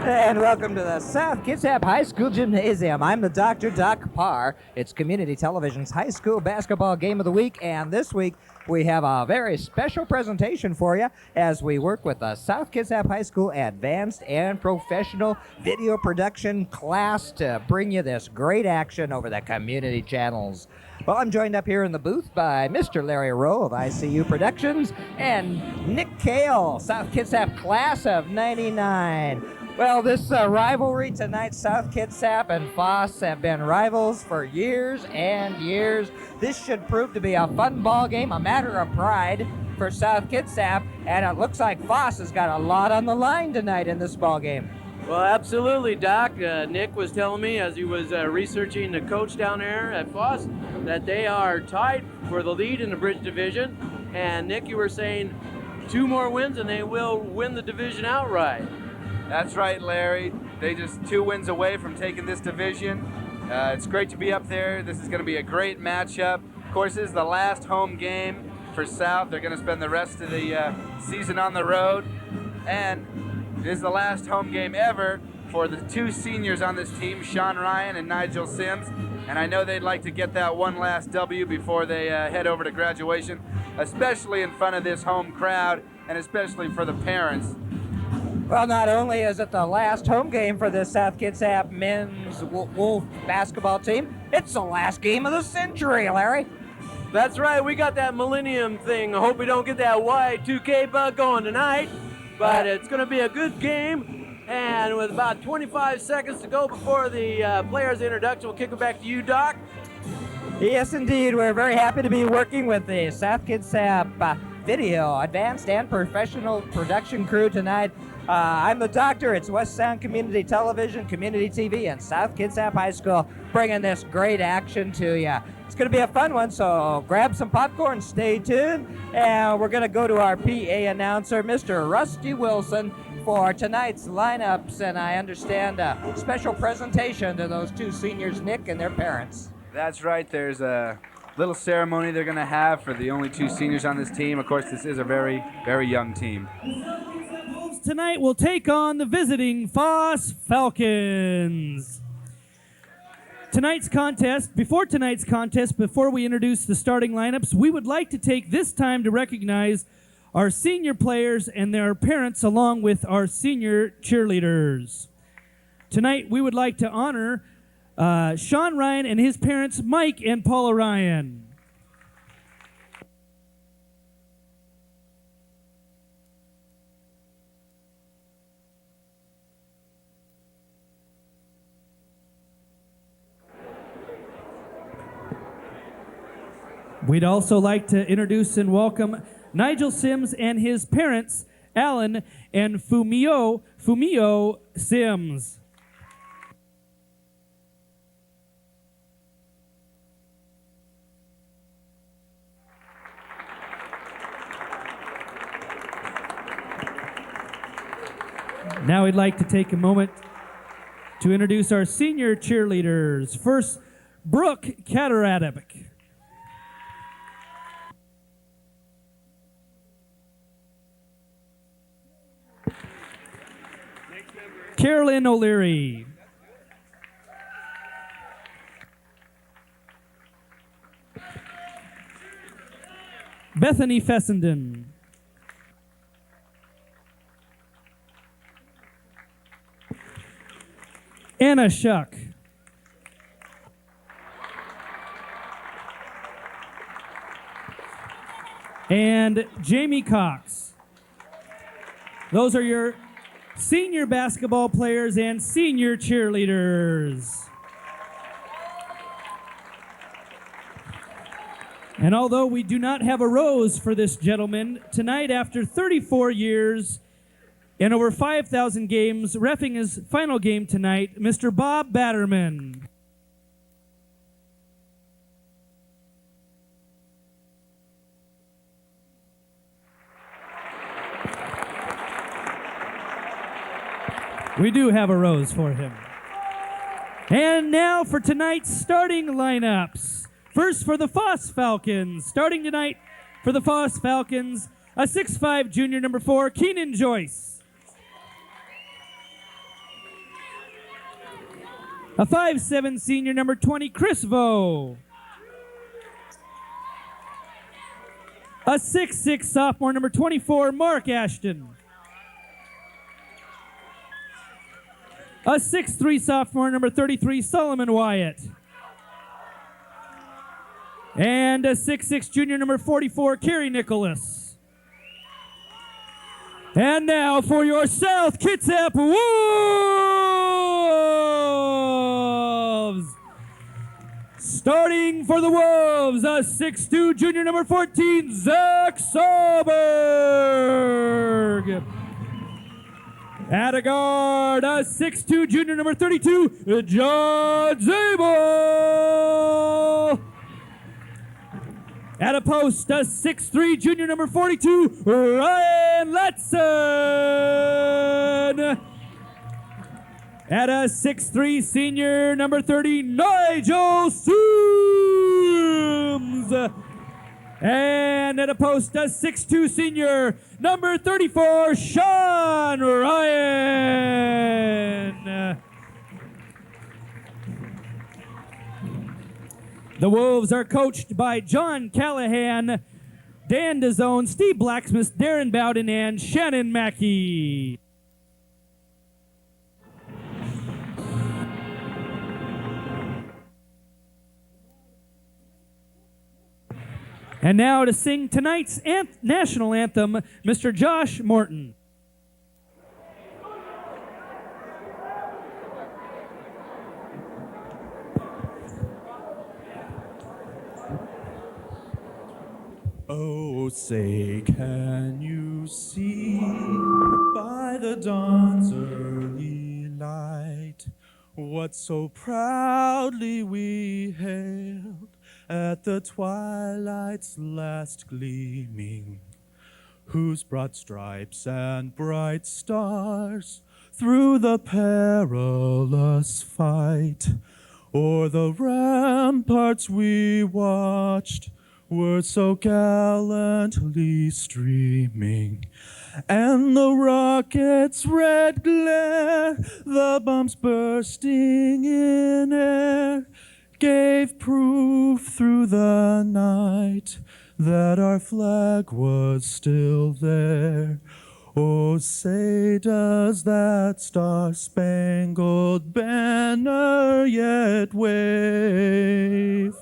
And welcome to the South Kitsap High School Gymnasium. I'm the Dr. Doc Parr. It's Community Television's high school basketball game of the week, and this week we have a very special presentation for you as we work with the South Kitsap High School Advanced and Professional Video Production class to bring you this great action over the community channels. Well, I'm joined up here in the booth by Mr. Larry Rowe of ICU Productions and Nick Kale, South Kitsap class of '99. Well, this rivalry tonight, South Kitsap and Foss have been rivals for years and years. This should prove to be a fun ball game, a matter of pride for South Kitsap, and it looks like Foss has got a lot on the line tonight in this ball game. Well, absolutely, Doc. Nick was telling me as he was researching the coach down there at Foss that they are tied for the lead in the Bridge Division. And Nick, you were saying 2 more wins and they will win the division outright. That's right, Larry. They just 2 wins away from taking this division. It's great to be up there. This is going to be a great matchup. Of course, this is the last home game for South. They're going to spend the rest of the season on the road. And this is the last home game ever for the 2 seniors on this team, Sean Ryan and Nigel Sims. And I know they'd like to get that one last W before they head over to graduation, especially in front of this home crowd and especially for the parents. Well, not only is it the last home game for the South Kitsap men's Wolf basketball team, it's the last game of the century, Larry. That's right, we got that Millennium thing. I hope we don't get that Y2K bug going tonight, but it's going to be a good game. And with about 25 seconds to go before the players' introduction, we'll kick it back to you, Doc. Yes, indeed. We're very happy to be working with the South Kitsap Video Advanced and Professional Production crew tonight. I'm the doctor. It's West Sound Community Television, Community TV, and South Kitsap High School bringing this great action to you. It's going to be a fun one, so grab some popcorn, stay tuned, and we're going to go to our PA announcer, Mr. Rusty Wilson, for tonight's lineups, and I understand a special presentation to those 2 seniors, Nick and their parents. That's right. There's a little ceremony they're going to have for the only 2 seniors on this team. Of course, this is a very, very young team. Tonight we'll take on the visiting Foss Falcons. Before we introduce the starting lineups, we would like to take this time to recognize our senior players and their parents along with our senior cheerleaders. Tonight we would like to honor Sean Ryan and his parents, Mike and Paula Ryan. We'd also like to introduce and welcome Nigel Sims and his parents, Alan and Fumio Sims. Now we'd like to take a moment to introduce our senior cheerleaders. First, Brooke Kataradic. Carolyn O'Leary. Bethany Fessenden. Anna Shuck. And Jamie Cox. Those are your senior basketball players and senior cheerleaders. And although we do not have a rose for this gentleman, tonight after 34 years and over 5,000 games, reffing his final game tonight, Mr. Bob Batterman. We do have a rose for him. And now for tonight's starting lineups. First for the Foss Falcons. Starting tonight for the Foss Falcons, a 6'5" junior, number 4, Keenan Joyce. A 5'7" senior, number 20, Chris Vo. A 6'6" sophomore, number 24, Mark Ashton. A 6'3" sophomore, number 33, Solomon Wyatt. And a 6'6" junior, number 44, Kerry Nicholas. And now for your South Kitsap Wolves! Starting for the Wolves, a 6'2" junior, number 14, Zach Solberg. At a guard, a 6'2" junior, number 32, John Zabel. At a post, a 6'3" junior, number 42, Ryan Letson. At a 6'3" senior, number 30, Nigel Sooms. And at a post, a 6'2" senior, number 34, Sean Ryan. The Wolves are coached by John Callahan, Dan DeZone, Steve Blacksmith, Darren Bowden, and Shannon Mackey. And now to sing tonight's national anthem, Mr. Josh Morton. Oh, say, can you see by the dawn's early light what so proudly we hailed at the twilight's last gleaming, whose broad stripes and bright stars through the perilous fight o'er the ramparts we watched were so gallantly streaming, and the rocket's red glare, the bombs bursting in air, gave proof through the night that our flag was still there. Oh, say, does that star-spangled banner yet wave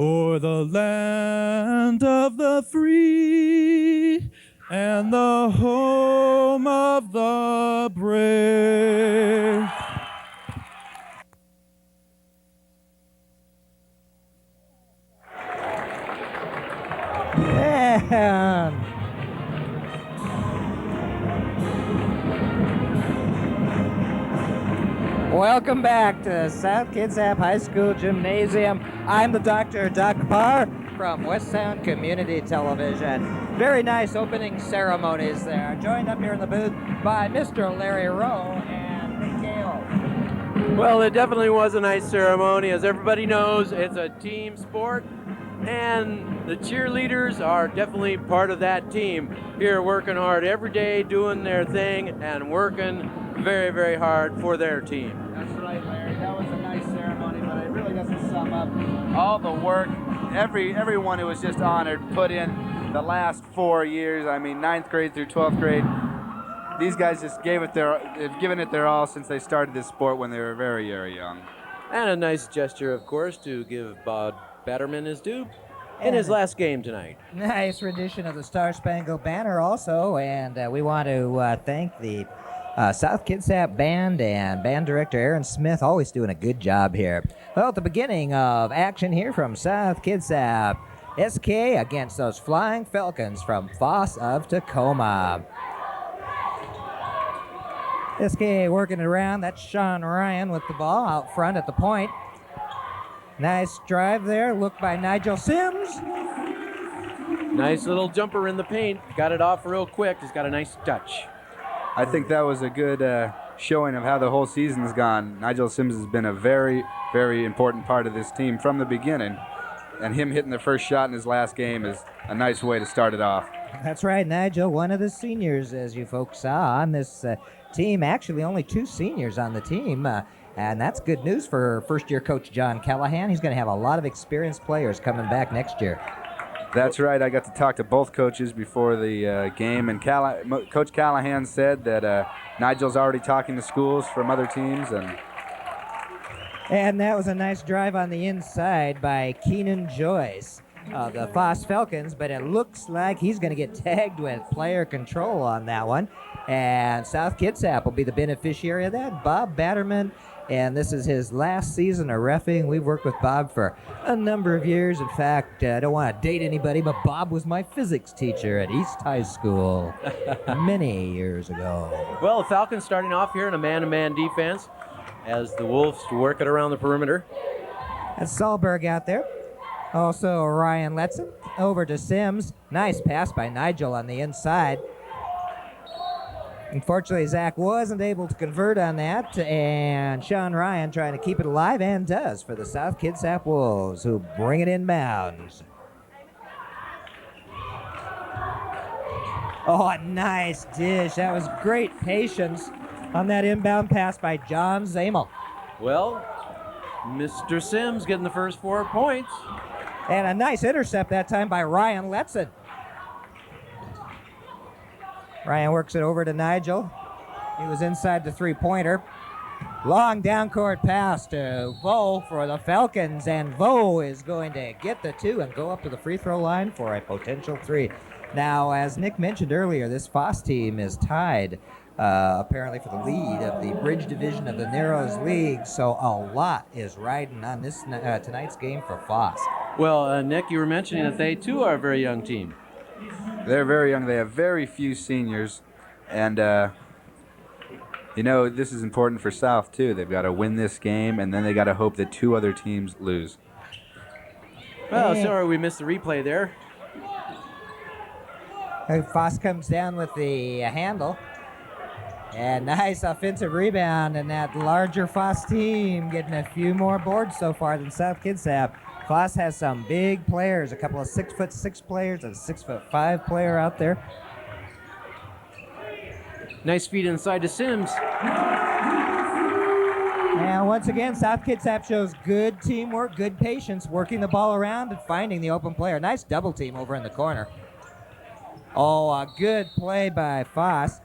o'er the land of the free and the home of the brave? And welcome back to South Kitsap High School Gymnasium. I'm the Dr. Doc Parr from West Sound Community Television. Very nice opening ceremonies there. Joined up here in the booth by Mr. Larry Rowe and Nick Gale. Well, it definitely was a nice ceremony. As everybody knows, it's a team sport, and the cheerleaders are definitely part of that team here, working hard every day, doing their thing, and working very, very hard for their team. That's right, Larry. That was a nice ceremony, but it really doesn't sum up all the work everyone who was just honored put in the last 4 years. I mean, 9th grade through 12th grade. These guys just they've given it their all since they started this sport when they were very, very young. And a nice gesture, of course, to give Bob Batterman his due in his last game tonight. Nice rendition of the Star Spangled Banner also, and we want to thank the South Kitsap Band and band director Aaron Smith, always doing a good job here. Well, at the beginning of action here from South Kitsap, SK against those Flying Falcons from Foss of Tacoma. SK working it around. That's Sean Ryan with the ball out front at the point. Nice drive there. Look by Nigel Sims. Nice little jumper in the paint. Got it off real quick. He's got a nice touch. I think that was a good showing of how the whole season's gone. Nigel Sims has been a very, very important part of this team from the beginning. And him hitting the first shot in his last game is a nice way to start it off. That's right, Nigel, one of the seniors, as you folks saw on this team. Actually, only 2 seniors on the team. And that's good news for first-year coach John Callahan. He's going to have a lot of experienced players coming back next year. That's right. I got to talk to both coaches before the game, and Coach Callahan said that Nigel's already talking to schools from other teams. And that was a nice drive on the inside by Keenan Joyce of the Foss Falcons, but it looks like he's going to get tagged with player control on that one. And South Kitsap will be the beneficiary of that. Bob Batterman, and this is his last season of reffing. We've worked with Bob for a number of years. In fact, I don't want to date anybody, but Bob was my physics teacher at East High School many years ago. Well, the Falcons starting off here in a man-to-man defense as the Wolves work it around the perimeter. That's Sahlberg out there. Also Ryan Letson over to Sims. Nice pass by Nigel on the inside. Unfortunately, Zach wasn't able to convert on that, and Sean Ryan trying to keep it alive, and does, for the South Kitsap Wolves, who bring it inbounds. Oh, a nice dish. That was great patience on that inbound pass by John Zamel. Well, Mr. Sims getting the first 4 points. And a nice intercept that time by Ryan Letson. Ryan works it over to Nigel. He was inside the three-pointer. Long down-court pass to Vo for the Falcons, and Vo is going to get the 2 and go up to the free throw line for a potential 3. Now, as Nick mentioned earlier, this Foss team is tied apparently for the lead of the Bridge Division of the Narrows League, so a lot is riding on this tonight's game for Foss. Well, Nick, you were mentioning that they, too, are a very young team. They're very young. They have very few seniors. And, you know, this is important for South, too. They've got to win this game, and then they got to hope that 2 other teams lose. Well, sorry we missed the replay there. Foss comes down with the handle. And nice offensive rebound, and that larger Foss team getting a few more boards so far than South Kitsap. Foss has some big players, a couple of 6'6" players, and a 6'5" player out there. Nice feed inside to Sims. And once again, South Kitsap shows good teamwork, good patience, working the ball around and finding the open player. Nice double team over in the corner. Oh, a good play by Foss.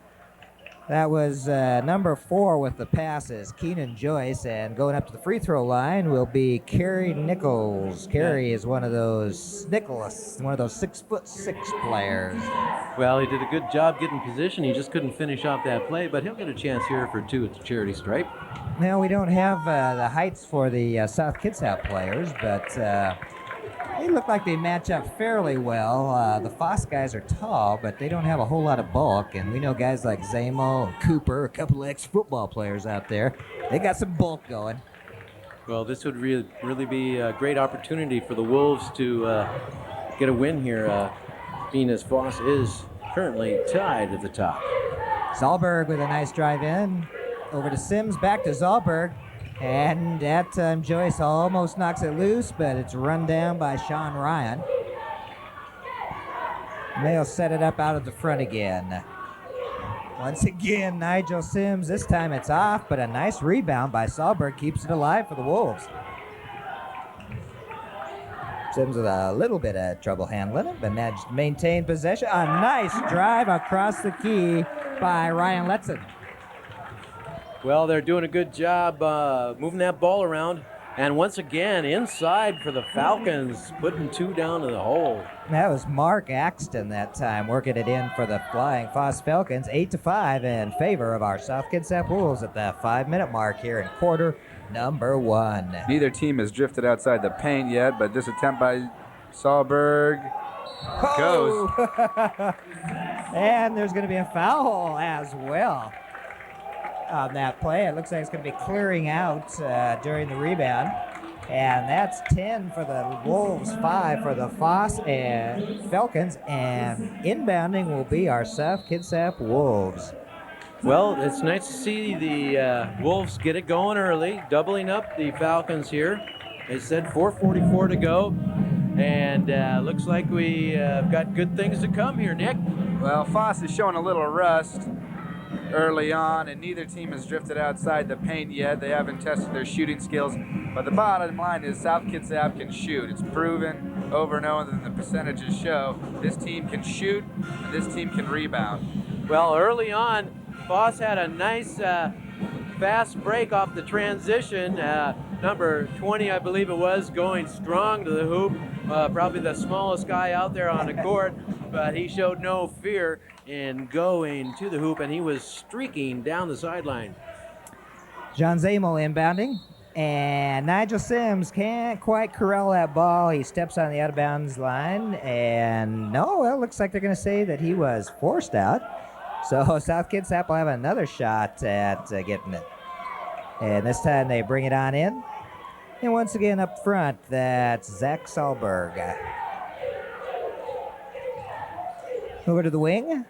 That was number 4 with the passes, Keenan Joyce, and going up to the free throw line will be Kerry Nichols. Kerry is one of those 6'6" players. Well, he did a good job getting position. He just couldn't finish off that play, but he'll get a chance here for 2 at the charity stripe. Now, we don't have the heights for the South Kitsap players, but they look like they match up fairly well. The Foss guys are tall, but they don't have a whole lot of bulk. And we know guys like Zamo and Cooper, a couple of ex-football players out there. They got some bulk going. Well, this would really be a great opportunity for the Wolves to get a win here, being as Foss is currently tied at the top. Zahlberg with a nice drive in. Over to Sims, back to Zahlberg. And that time Joyce almost knocks it loose, but it's run down by Sean Ryan. And they'll set it up out of the front again. Once again, Nigel Sims. This time it's off, but a nice rebound by Sahlberg keeps it alive for the Wolves. Sims with a little bit of trouble handling it, but managed to maintain possession. A nice drive across the key by Ryan Letson. Well, they're doing a good job moving that ball around. And once again, inside for the Falcons, putting 2 down to the hole. That was Mark Axton that time, working it in for the Flying Foss Falcons. 8-5 in favor of our South Kitsap Wolves at the 5-minute mark here in quarter number 1. Neither team has drifted outside the paint yet, but this attempt by Sahlberg goes. And there's going to be a foul as well on that play. It looks like it's going to be clearing out during the rebound. And that's 10 for the Wolves, 5 for the Foss and Falcons. And inbounding will be our South Kitsap Wolves. Well, it's nice to see the Wolves get it going early, doubling up the Falcons here. They said 4:44 to go, and looks like we got good things to come here, Nick. Well, Foss is showing a little rust early on, and neither team has drifted outside the paint yet. They haven't tested their shooting skills, but the bottom line is South Kitsap can shoot. It's proven over and over, and the percentages show this team can shoot, and this team can rebound. Well, early on, Foss had a nice fast break off the transition. Number 20, I believe it was, going strong to the hoop. Probably the smallest guy out there on the court, but he showed no fear in going to the hoop, and he was streaking down the sideline. John Zamel inbounding, and Nigel Sims can't quite corral that ball. He steps on the out of bounds line, and no, well, it looks like they're going to say that he was forced out. So South Kitsap will have another shot at getting it. And this time they bring it on in. And once again up front, that's Zach Sahlberg. Over to the wing.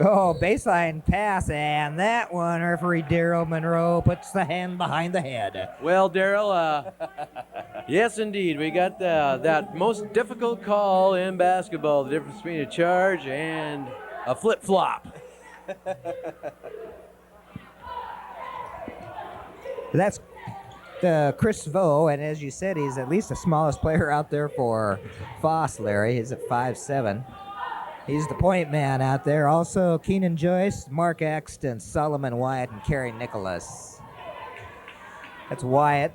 Oh, baseline pass, and that one, referee Daryl Monroe puts the hand behind the head. Well, Daryl, yes, indeed. We got that most difficult call in basketball, the difference between a charge and a flip-flop. That's Chris Vo, and as you said, he's at least the smallest player out there for Foss, Larry. He's at 5'7". He's the point man out there. Also, Keenan Joyce, Mark Axton, Solomon Wyatt, and Kerry Nicholas. That's Wyatt.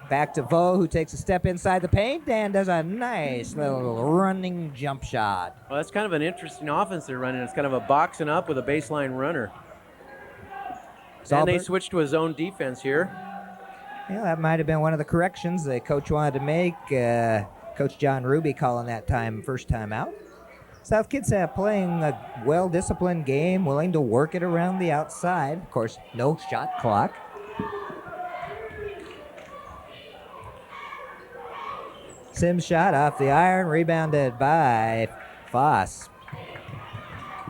Back to Vo, who takes a step inside the paint and does a nice little running jump shot. Well, that's kind of an interesting offense they're running. It's kind of a boxing up with a baseline runner. And they switched to a zone defense here. Yeah, that might have been one of the corrections the coach wanted to make. Coach John Ruby calling that time first time out. South Kitsap playing a well-disciplined game, willing to work it around the outside. Of course, no shot clock. Sims shot off the iron, rebounded by Foss.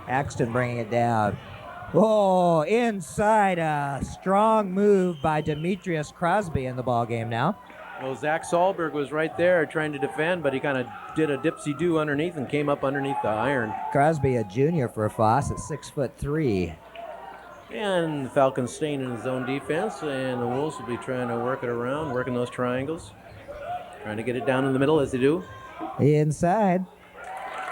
Axton bringing it down. Oh, inside, a strong move by Demetrius Crosby in the ball game now. Well, Zach Sahlberg was right there trying to defend, but he kind of did a dipsy-do underneath and came up underneath the iron. Crosby, a junior for Foss at 6'3". And the Falcons staying in his own defense, and the Wolves will be trying to work it around, working those triangles, trying to get it down in the middle as they do. Inside.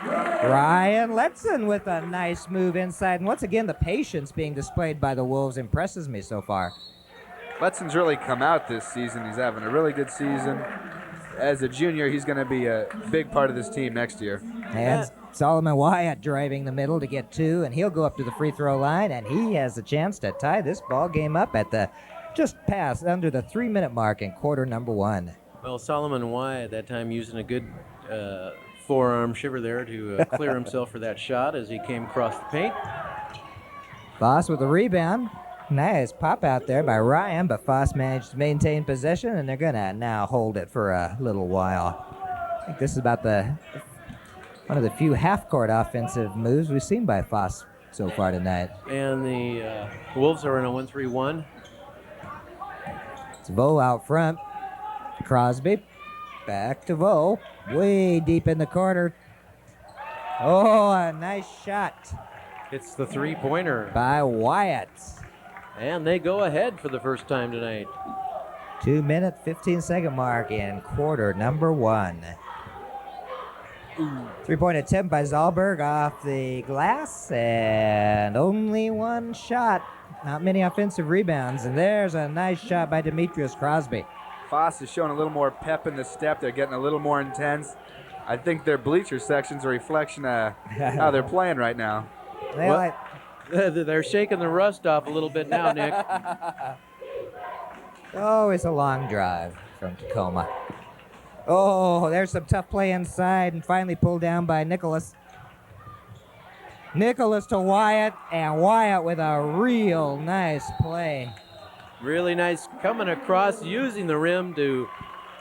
Ryan Letson with a nice move inside. And once again, the patience being displayed by the Wolves impresses me so far. Letson's really come out this season. He's having a really good season. As a junior, he's going to be a big part of this team next year. And Solomon Wyatt driving the middle to get two, and he'll go up to the free throw line, and he has a chance to tie this ball game up at the just past under the 3-minute mark in quarter number 1. Well, Solomon Wyatt at that time using a good forearm shiver there to clear himself for that shot as he came across the paint. Foss with the rebound. Nice pop out there by Ryan, but Foss managed to maintain possession, and they're going to now hold it for a little while. I think this is about one of the few half-court offensive moves we've seen by Foss so far tonight. And the Wolves are in a 1-3-1. It's Vo out front. Crosby back to Vo, way deep in the corner. Oh, a nice shot. It's the three-pointer by Wyatt. And they go ahead for the first time tonight. 2-minute, 15-second mark in quarter number 1. 3-point attempt by Sahlberg off the glass, and only one shot. Not many offensive rebounds, and there's a nice shot by Demetrius Crosby. Foss is showing a little more pep in the step. They're getting a little more intense. I think their bleacher section's a reflection of how they're playing right now. They're shaking the rust off a little bit now, Nick. Oh, it's a long drive. from Tacoma. Oh, there's some tough play inside and finally pulled down by Nicholas. Nicholas to Wyatt, and Wyatt with a real nice play. Really nice coming across, using the rim to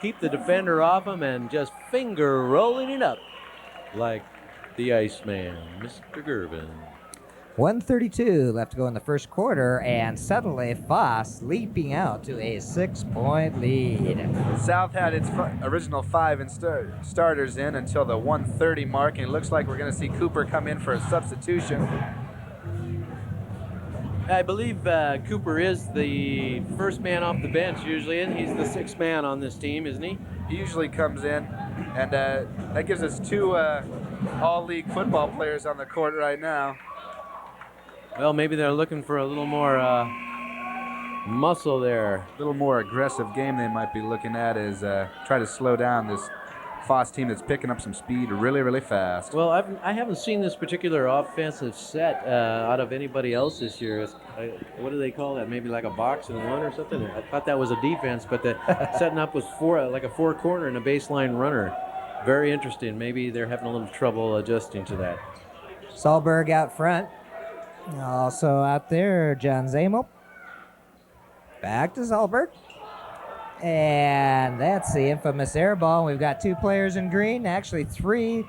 keep the defender off him and just finger rolling it up like the Iceman, Mr. Gervin. 1:32 left to go in the first quarter, and suddenly Foss leaping out to a 6-point lead. South had its original 5 starters in until the 1:30 mark, and it looks like we're going to see Cooper come in for a substitution. I believe Cooper is the first man off the bench usually, and he's the 6th man on this team, isn't he? He usually comes in, and that gives us 2 all-league football players on the court right now. Well, maybe they're looking for a little more muscle there. A little more aggressive game they might be looking at is try to slow down this Foss team that's picking up some speed really, really fast. Well, I haven't seen this particular offensive set out of anybody else this year. What do they call that? Maybe like a box and one or something? I thought that was a defense, but the setting up was like a 4-corner and a baseline runner. Very interesting. Maybe they're having a little trouble adjusting to that. Sahlberg out front. Also out there, John Zamel. Back to Sahlberg. And that's the infamous air ball. We've got 2 players in green, actually 3.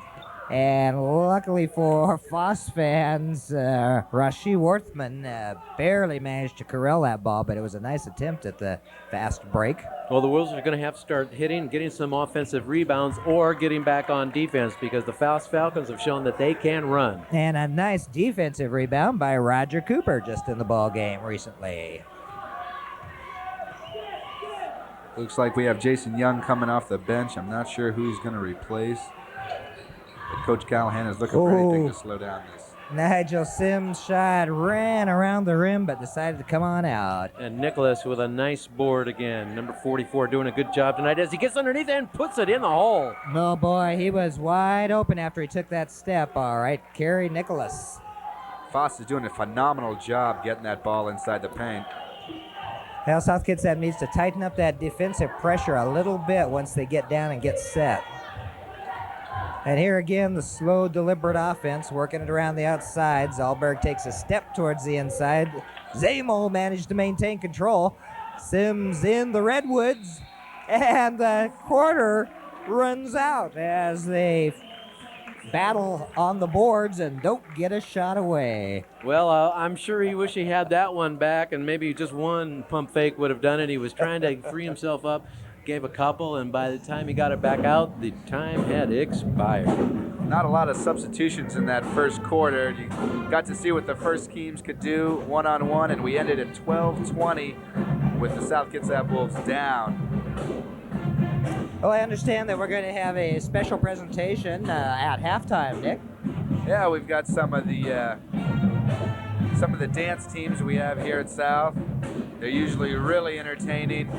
And luckily for Foss fans, Rashi Worthman barely managed to corral that ball, but it was a nice attempt at the fast break. Well, the Wolves are going to have to start getting some offensive rebounds or getting back on defense because the Foss Falcons have shown that they can run. And a nice defensive rebound by Roger Cooper just in the ball game recently. Looks like we have Jason Young coming off the bench. I'm not sure who he's going to replace. But Coach Callahan is looking for anything to slow down this. Nigel Sims' shot ran around the rim but decided to come on out. And Nicholas with a nice board again. Number 44 doing a good job tonight as he gets underneath and puts it in the hole. Oh boy, he was wide open after he took that step. All right, Kerry Nicholas. Foss is doing a phenomenal job getting that ball inside the paint. Now South Kitsap needs to tighten up that defensive pressure a little bit once they get down and get set. And here again, the slow, deliberate offense, working it around the outside. Sahlberg takes a step towards the inside. Zamel managed to maintain control. Sims in the Redwoods, and the quarter runs out as they battle on the boards and don't get a shot away. Well, I'm sure he wished he had that one back, and maybe just one pump fake would have done it. He was trying to free himself up, gave a couple, and by the time he got it back out, the time had expired. Not a lot of substitutions in that first quarter. You got to see what the first teams could do one-on-one, and we ended at 12-20 with the South Kitsap Wolves down. Well, I understand that we're going to have a special presentation at halftime, Nick. Yeah, we've got some of the dance teams we have here at South. They're usually really entertaining,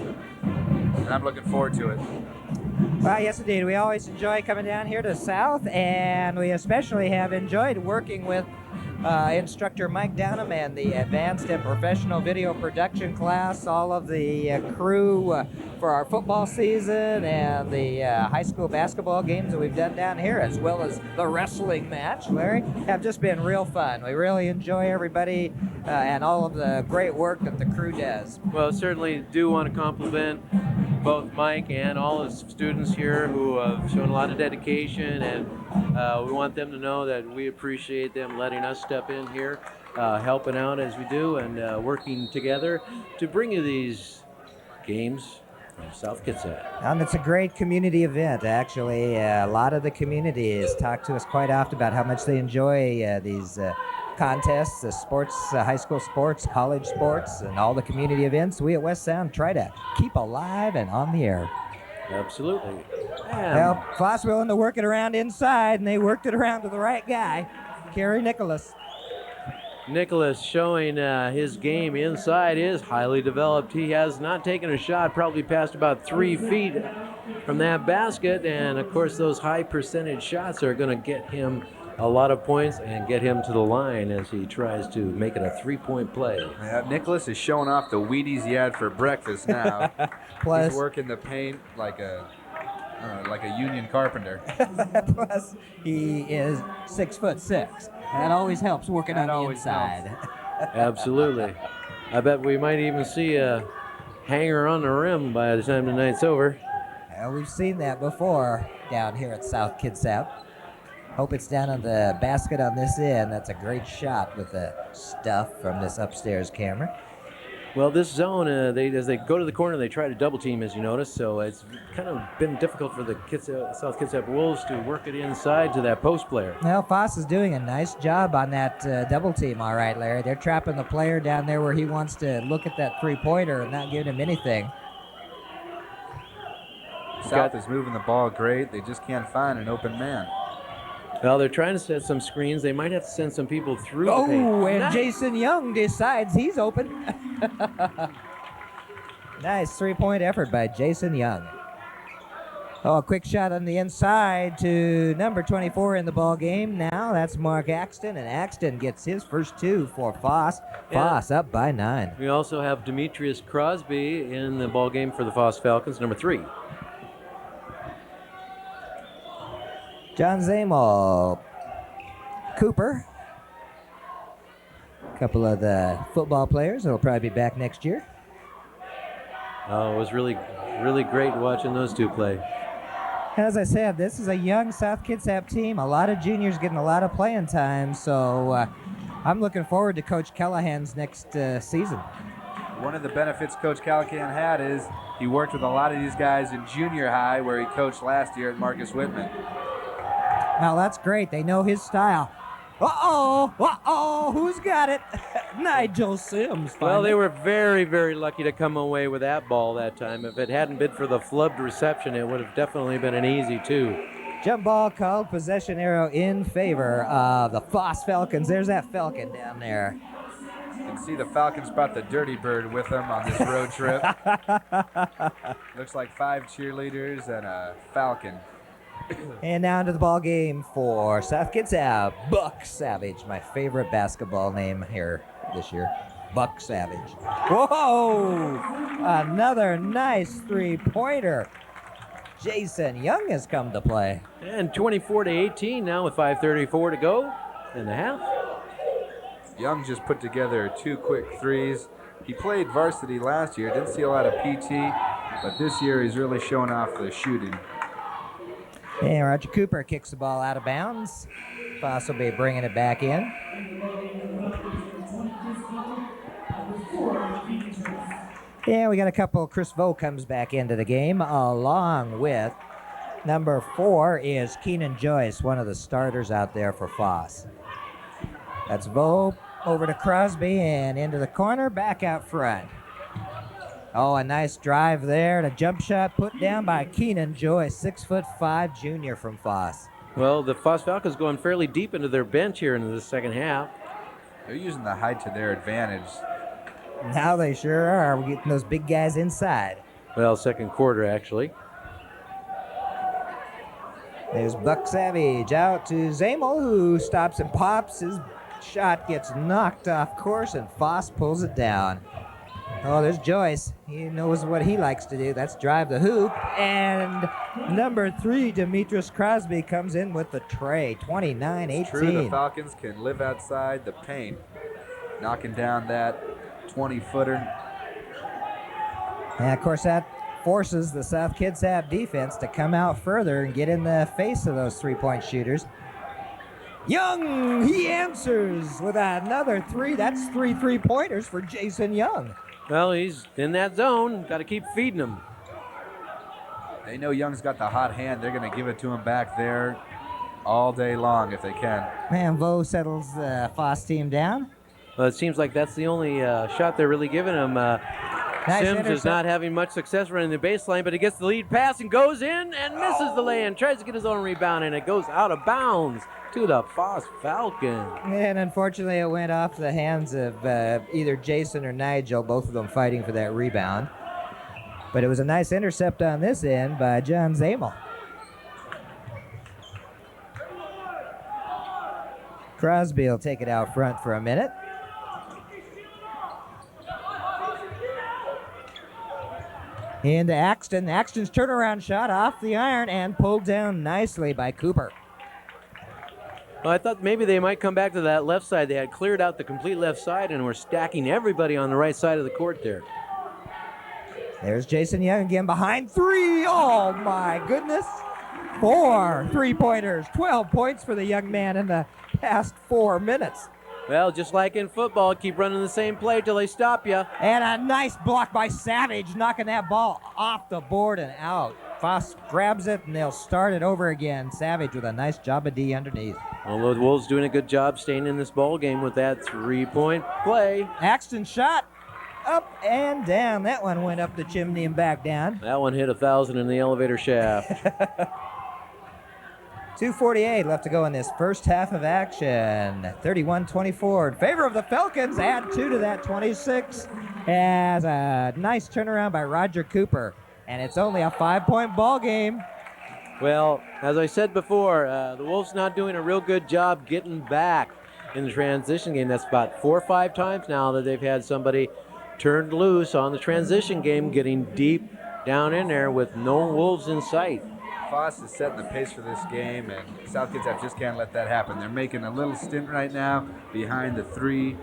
and I'm looking forward to it. Well, yes, indeed. We always enjoy coming down here to South, and we especially have enjoyed working with instructor Mike Downham and the advanced and professional video production class, all of the crew for our football season and the high school basketball games that we've done down here, as well as the wrestling match, Larry, have just been real fun. We really enjoy everybody and all of the great work that the crew does. Well, certainly do want to compliment both Mike and all his students here who have shown a lot of dedication, and we want them to know that we appreciate them letting us step in here, helping out as we do, and working together to bring you these games from South Kitsap. And it's a great community event, actually. A lot of the community has talked to us quite often about how much they enjoy these contests, sports, high school sports, college sports, and all the community events we at West Sound try to keep alive and on the air. Absolutely. Well, Foss willing to work it around inside, and they worked it around to the right guy, Kerry Nicholas. Nicholas showing his game inside is highly developed. He has not taken a shot, probably past about 3 feet from that basket, and of course those high percentage shots are going to get him a lot of points and get him to the line as he tries to make it a 3-point play. Yeah, Nicholas is showing off the Wheaties he had for breakfast now. Plus, he's working the paint like a union carpenter. plus, he is 6'6". That always helps working That on the always inside. Absolutely. I bet we might even see a hanger on the rim by the time the night's over. Well, we've seen that before down here at South Kitsap. Hope it's down on the basket on this end. That's a great shot with the stuff from this upstairs camera. Well, this zone, as they go to the corner, they try to double team, as you notice. So it's kind of been difficult for the South Kitsap Wolves to work it inside to that post player. Well, Foss is doing a nice job on that double team, all right, Larry. They're trapping the player down there where he wants to look at that three-pointer and not giving him anything. South is moving the ball great. They just can't find an open man. Well, they're trying to set some screens. They might have to send some people through the Oh, paint. and Nice. Jason Young decides he's open. Nice three-point effort by Jason Young. Oh, a quick shot on the inside to number 24 in the ball game now. That's Mark Axton, and Axton gets his first two for Foss. Foss up by 9. We also have Demetrius Crosby in the ball game for the Foss Falcons, number 3. John Zamel, Cooper, a couple of the football players that will probably be back next year. Oh, it was really, really great watching those two play. As I said, this is a young South Kitsap team. A lot of juniors getting a lot of playing time, so I'm looking forward to Coach Callahan's next season. One of the benefits Coach Callahan had is he worked with a lot of these guys in junior high where he coached last year at Marcus Whitman. Now that's great. They know his style. Uh-oh, who's got it? Nigel Sims. Well, they finally. were very, very lucky to come away with that ball that time. If it hadn't been for the flubbed reception, it would have definitely been an easy 2. Jump ball called, possession arrow in favor of the Foss Falcons. There's that Falcon down there. You can see the Falcons brought the Dirty Bird with them on this road trip. Looks like 5 cheerleaders and a Falcon. And now into the ball game for South Kitsap. Buck Savage, my favorite basketball name here this year. Buck Savage. Whoa! Another nice three-pointer. Jason Young has come to play. And 24-18 now with 5:34 to go in the half. Young just put together 2 quick threes. He played varsity last year, didn't see a lot of PT, but this year he's really showing off the shooting. And Roger Cooper kicks the ball out of bounds. Foss will be bringing it back in. Yeah, we got a couple. Chris Vo comes back into the game along with number 4 is Keenan Joyce, one of the starters out there for Foss. That's Vo over to Crosby and into the corner, back out front. Oh, a nice drive there. And a jump shot put down by Keenan Joyce, 6'5" junior from Foss. Well, the Foss Falcons going fairly deep into their bench here into the second half. They're using the height to their advantage. Now they sure are. We're getting those big guys inside. Well, second quarter, actually. There's Buck Savage out to Zamel, who stops and pops. His shot gets knocked off course, and Foss pulls it down. Oh, there's Joyce. He knows what he likes to do. That's drive the hoop. And number 3, Demetrius Crosby, comes in with the tray, 29-18. True, the Falcons can live outside the paint, knocking down that 20-footer. And, of course, that forces the South Kitsap defense to come out further and get in the face of those three-point shooters. Young, he answers with another 3. That's 3 3-pointers for Jason Young. Well, he's in that zone. Got to keep feeding him. They know Young's got the hot hand. They're going to give it to him back there all day long if they can. Man, Vo settles the Foss team down. Well, it seems like that's the only shot they're really giving him. Nice Sims is intercept. not having much success running the baseline, but he gets the lead pass and goes in and misses the lay-in. Tries to get his own rebound, and it goes out of bounds to the Foss Falcons. And unfortunately, it went off the hands of either Jason or Nigel, both of them fighting for that rebound. But it was a nice intercept on this end by John Zamel. Crosby will take it out front for a minute. Into Axton. Axton's turnaround shot off the iron and pulled down nicely by Cooper. Well, I thought maybe they might come back to that left side. They had cleared out the complete left side and were stacking everybody on the right side of the court there. There's Jason Young again behind three. Oh, my goodness. 4 3-pointers. 12 points for the young man in the past 4 minutes. Well, just like in football, keep running the same play till they stop you. And a nice block by Savage, knocking that ball off the board and out. Foss grabs it, and they'll start it over again. Savage with a nice job of D underneath. Well, the Wolves doing a good job staying in this ball game with that 3-point play. Axton shot up and down. That one went up the chimney and back down. That one hit 1,000 in the elevator shaft. 2:48 left to go in this first half of action. 31-24 in favor of the Falcons. Add 2 to that 26 as a nice turnaround by Roger Cooper. And it's only a 5-point ball game. Well, as I said before, the Wolves not doing a real good job getting back in the transition game. That's about 4 or 5 times now that they've had somebody turned loose on the transition game, getting deep down in there with no Wolves in sight. Foss is setting the pace for this game, and South Kitsap just can't let that happen. They're making a little stint right now behind the 3.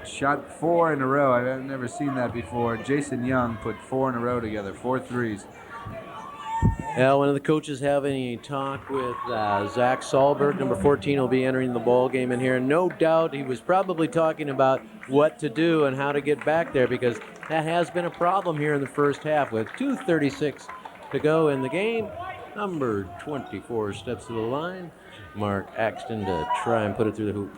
Shot 4 in a row. I've never seen that before. Jason Young put 4 in a row together, 4 threes. Yeah, one of the coaches having a talk with Zach Sahlberg, number 14, will be entering the ball game in here. No doubt he was probably talking about what to do and how to get back there, because that has been a problem here in the first half with 2:36 to go in the game. Number 24 steps to the line. Mark Axton to try and put it through the hoop.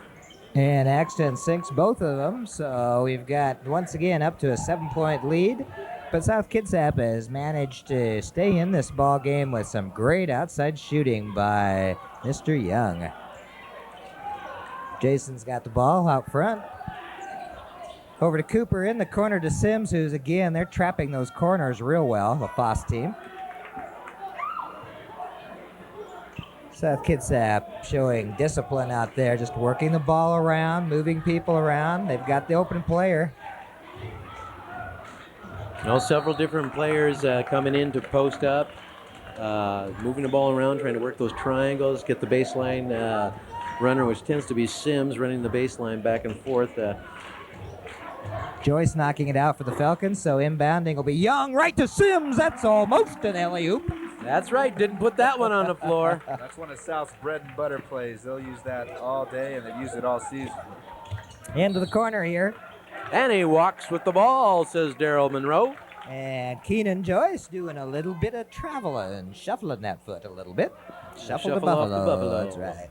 And Axton sinks both of them, so we've got once again up to a 7-point lead. But South Kitsap has managed to stay in this ball game with some great outside shooting by Mr. Young. Jason's got the ball out front. Over to Cooper in the corner to Sims, who's again, they're trapping those corners real well, the Foss team. South Kitsap showing discipline out there, just working the ball around, moving people around. They've got the open player. Several different players coming in to post up, moving the ball around, trying to work those triangles, get the baseline runner, which tends to be Sims, running the baseline back and forth. Joyce knocking it out for the Falcons, so inbounding will be Young right to Sims. That's almost an alley-oop. That's right, didn't put that one on the floor. That's one of South's bread and butter plays. They'll use that all day, and they've used it all season. Into the corner here. And he walks with the ball, says Daryl Monroe. And Keenan Joyce doing a little bit of traveling, shuffling that foot a little bit. Shuffle the off the buffalo. That's right.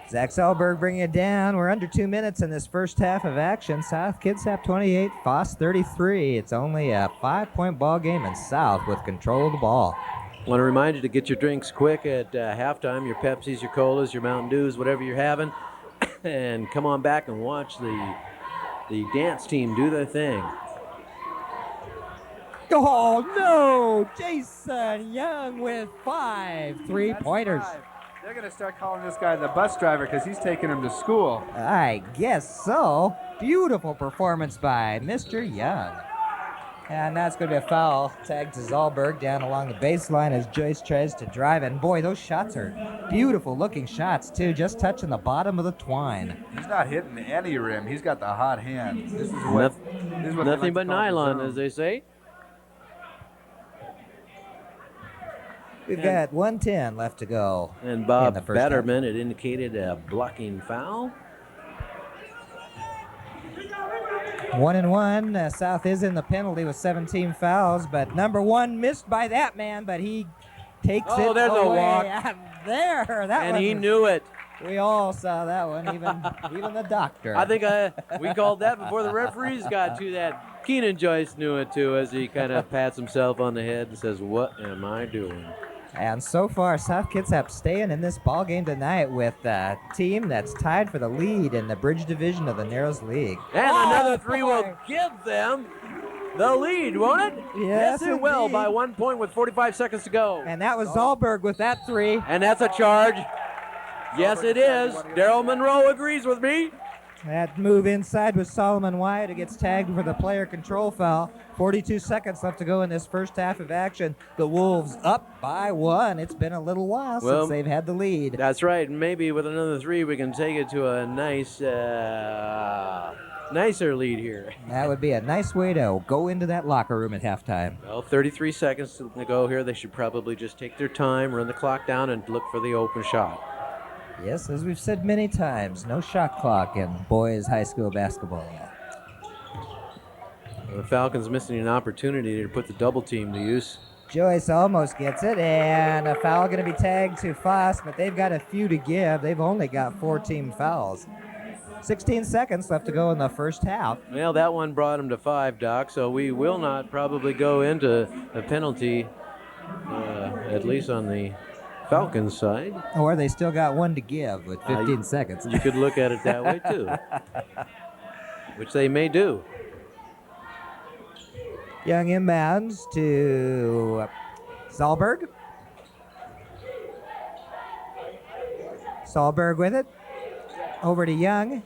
Zach Sahlberg bringing it down. We're under 2 minutes in this first half of action. South Kitsap 28, Foss 33. It's only a 5-point ball game in South with control of the ball. I want to remind you to get your drinks quick at halftime, your Pepsis, your Colas, your Mountain Dews, whatever you're having. And come on back and watch the dance team do their thing. Oh, no! Jason Young with 5 3-pointers. They're going to start calling this guy the bus driver because he's taking him to school. I guess so. Beautiful performance by Mr. Young. And that's going to be a foul. Tag to Zahlberg down along the baseline as Joyce tries to drive it. And boy, those shots are beautiful looking shots too, just touching the bottom of the twine. He's not hitting any rim. He's got the hot hand. This is what Nothing but nylon, as they say. We've got 1:10 left to go. And Bob Betterman, it indicated a blocking foul. 1-1. South is in the penalty with 17 fouls, but number 1 missed by that man, but he takes it away. There's a walk. There, that And one he was, knew it. We all saw that one, even the doctor. I think we called that before the referees got to that. Keenan Joyce knew it too, as he kind of pats himself on the head and says, "What am I doing?" And so far, South Kitsap staying in this ball game tonight with a team that's tied for the lead in the Bridge Division of the Narrows League. And another 3 will give them the lead, won't it? Yes, it will, indeed. by 1 point with 45 seconds to go. And that was Zahlberg with that 3. And that's a charge. Yes, it is. Daryl Monroe agrees with me. That move inside was Solomon Wyatt, who gets tagged for the player control foul. 42 seconds left to go in this first half of action. The Wolves up by 1. It's been a little while since they've had the lead. That's right. Maybe with another 3, we can take it to a nicer lead here. That would be a nice way to go into that locker room at halftime. Well, 33 seconds to go here. They should probably just take their time, run the clock down, and look for the open shot. Yes, as we've said many times, no shot clock in boys high school basketball. The Falcons missing an opportunity to put the double team to use. Joyce almost gets it, and a foul going to be tagged to Foss, but they've got a few to give. They've only got 4 team fouls. 16 seconds left to go in the first half. Well, that one brought him to 5, Doc, so we will not probably go into a penalty, at least on the Falcons side. Or they still got 1 to give with 15 seconds. You could look at it that way, too, which they may do. Young inbounds to Sahlberg. Sahlberg with it. Over to Young.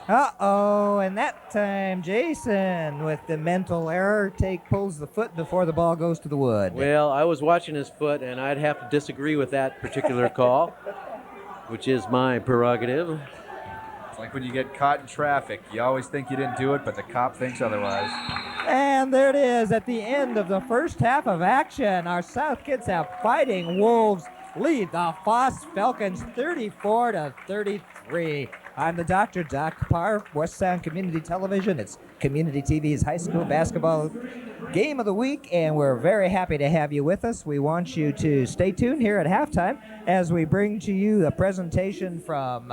Uh-oh, and that time Jason with the mental error pulls the foot before the ball goes to the wood. Well, I was watching his foot, and I'd have to disagree with that particular call, which is my prerogative. It's like when you get caught in traffic. You always think you didn't do it, but the cop thinks otherwise. And there it is at the end of the first half of action. Our South Kitsap Fighting Wolves lead the Foss Falcons 34-33. I'm the Dr. Doc Parr, West Sound Community Television. It's Community TV's high school basketball game of the week, and we're very happy to have you with us. We want you to stay tuned here at halftime as we bring to you a presentation from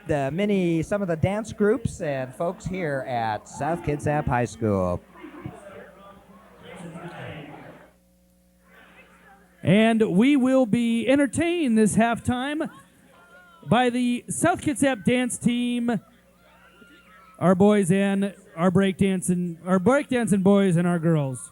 some of the dance groups and folks here at South Kitsap High School. And we will be entertained this halftime by the South Kitsap dance team, our boys and our breakdancing boys and our girls.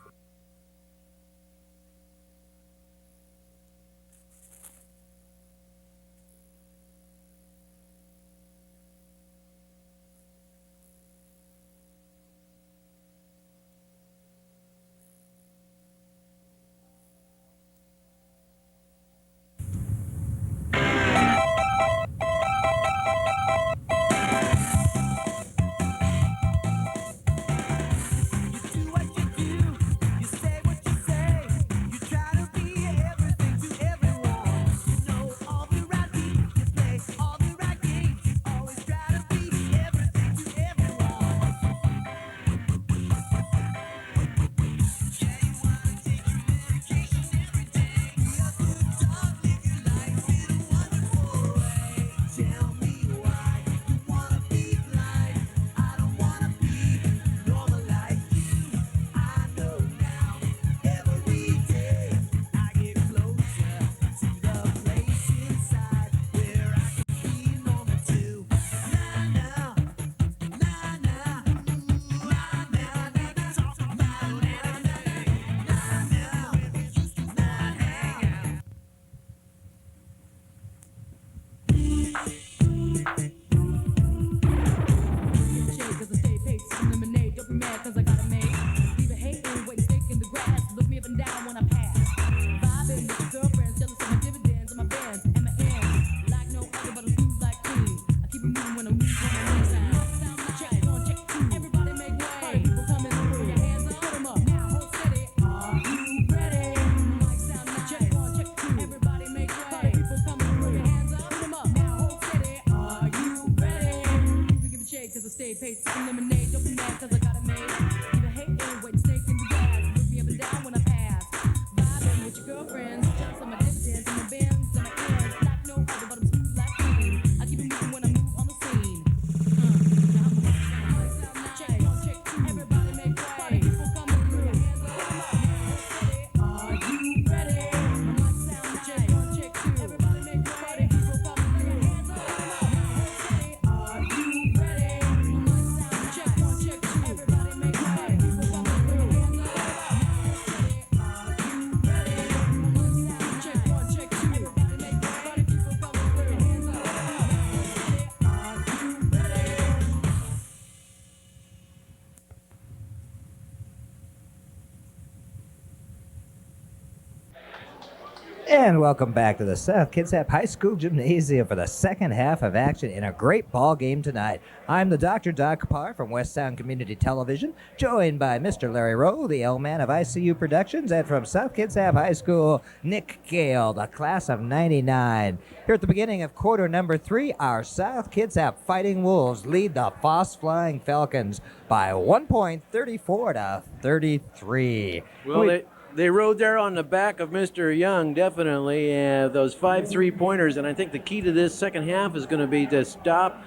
And welcome back to the South Kitsap High School Gymnasium for the second half of action in a great ball game tonight. I'm the Dr. Doc Parr from West Sound Community Television, joined by Mr. Larry Rowe, the L-Man of ICU Productions, and from South Kitsap High School, Nick Gale, the class of '99. Here at the beginning of quarter number 3, our South Kitsap Fighting Wolves lead the Foss Flying Falcons by 1 point, 34 to 33. Well, they rode there on the back of Mr. Young, definitely, those 5 3-pointers, and I think the key to this second half is going to be to stop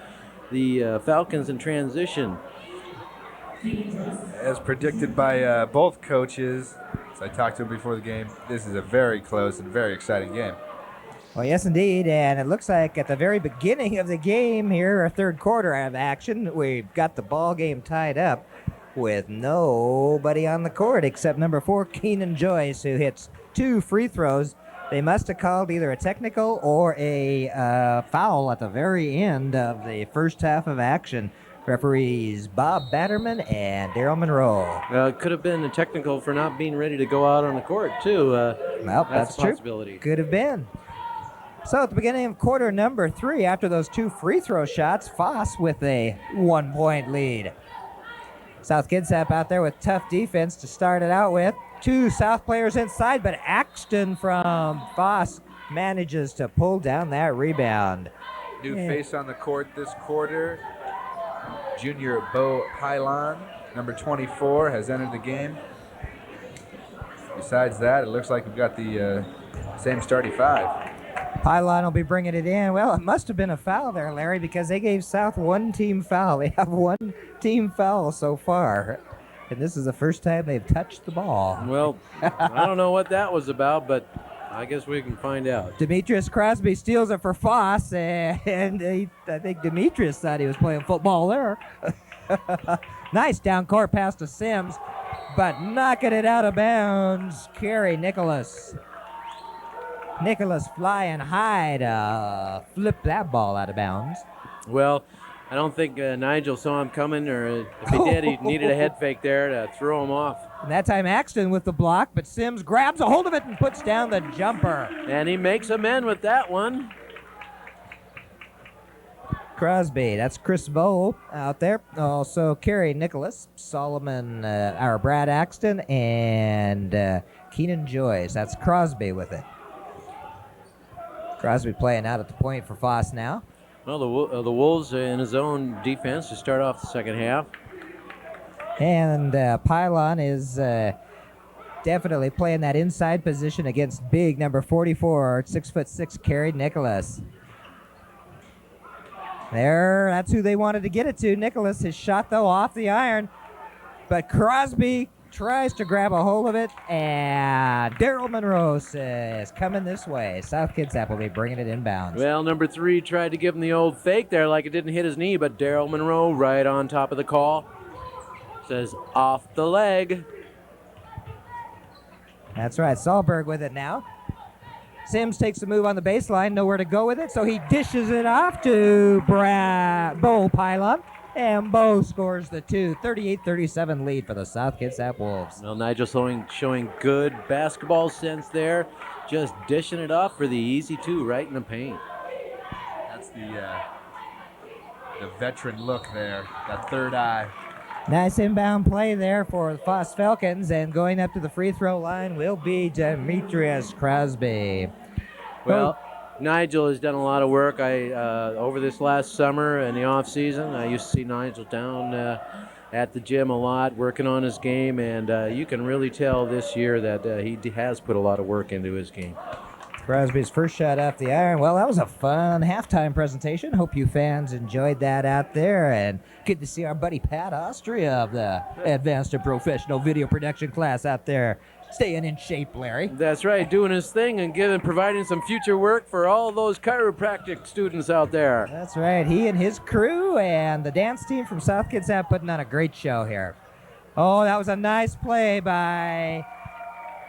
the Falcons in transition. As predicted by both coaches, as I talked to them before the game, this is a very close and very exciting game. Well, yes, indeed, and it looks like at the very beginning of the game here, our third quarter of action, we've got the ball game tied up with nobody on the court except number 4, Keenan Joyce, who hits 2 free throws. They must have called either a technical or a foul at the very end of the first half of action. Referees Bob Batterman and Daryl Monroe. It could have been a technical for not being ready to go out on the court, too. Well, that's a true. possibility. Could have been. So at the beginning of quarter number 3, after those 2 free throw shots, Foss with a 1-point lead. South Kitsap out there with tough defense to start it out with. 2 South players inside, but Axton from Foss manages to pull down that rebound. New face on the court this quarter, junior Bo Pylon, number 24, has entered the game. Besides that, it looks like we've got the same starting 5. Pylon will be bringing it in. Well, it must have been a foul there, Larry, because they gave South 1 team foul. They have 1 team foul so far, and this is the first time they've touched the ball. Well, I don't know what that was about, but I guess we can find out. Demetrius Crosby steals it for Foss, and I think Demetrius thought he was playing football there. Nice down court pass to Sims, but knocking it out of bounds, Kerry Nicholas. Nicholas flying high to flip that ball out of bounds. Well, I don't think Nigel saw him coming, or if he did, he needed a head fake there to throw him off. And that time Axton with the block, but Sims grabs a hold of it and puts down the jumper. And he makes amend with that one. Crosby, that's Chris Bowl out there. Also Kerry Nicholas, Solomon, our Brad Axton, and Keenan Joyce. That's Crosby with it. Crosby playing out at the point for Foss now. Well, the Wolves in his own defense to start off the second half. And Pylon is definitely playing that inside position against big number 44, 6'6", Kerry Nicholas. There, that's who they wanted to get it to. Nicholas, his shot though off the iron, but Crosby tries to grab a hold of it, and Daryl Monroe says, coming this way. South Kitsap will be bringing it inbounds. Well, number 3 tried to give him the old fake there like it didn't hit his knee, but Daryl Monroe right on top of the call says off the leg. That's right, Sahlberg with it now. Sims takes the move on the baseline, nowhere to go with it, so he dishes it off to Bo Pylon. And Bo scores the 2, 38-37 lead for the South Kitsap Wolves. Well, Nigel showing good basketball sense there, just dishing it off for the easy 2 right in the paint. That's the veteran look there, that third eye. Nice inbound play there for the Foss Falcons, and going up to the free throw line will be Demetrius Crosby. Well, Nigel has done a lot of work. Over this last summer in the off season, I used to see Nigel down at the gym a lot, working on his game, and you can really tell this year that he has put a lot of work into his game. Crosby's first shot off the iron. Well, that was a fun halftime presentation. Hope you fans enjoyed that out there, and good to see our buddy Pat Austria of the Advanced and Professional Video Production class out there. Staying in shape, Larry. That's right, doing his thing and providing some future work for all those chiropractic students out there. That's right, he and his crew and the dance team from South Kitsap putting on a great show here. Oh, that was a nice play by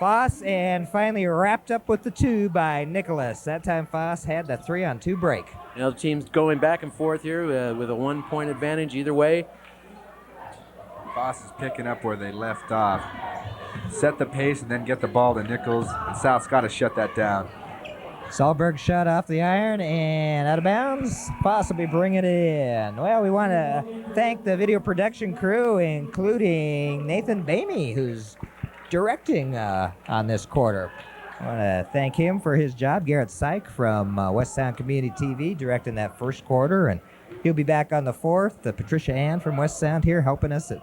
Foss, and finally wrapped up with the 2 by Nicholas. That time Foss had the 3-on-2 break. You know, the team's going back and forth here with a 1-point advantage either way. Foss is picking up where they left off. Set the pace and then get the ball to Nichols, and South's got to shut that down. Sahlberg shot off the iron and out of bounds. Foss will be bringing it in. Well, we want to thank the video production crew, including Nathan Bamey, who's directing on this quarter. I want to thank him for his job. Garrett Syke from West Sound Community TV directing that first quarter, and he'll be back on the fourth. Patricia Ann from West Sound here helping us at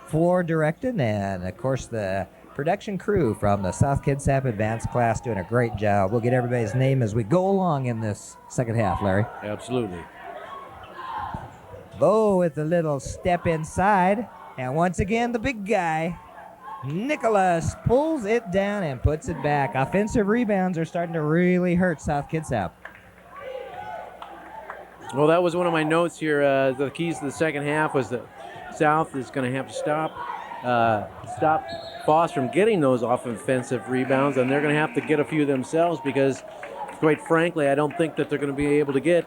floor directing, and of course the production crew from the South Kitsap Advanced class doing a great job. We'll get everybody's name as we go along in this second half, Larry. Absolutely. Bo with a little step inside, and once again the big guy, Nicholas, pulls it down and puts it back. Offensive rebounds are starting to really hurt South Kitsap. Well, that was one of my notes here. The keys to the second half was that South is going to have to stop Foss from getting those offensive rebounds, and they're going to have to get a few themselves because, quite frankly, I don't think that they're going to be able to get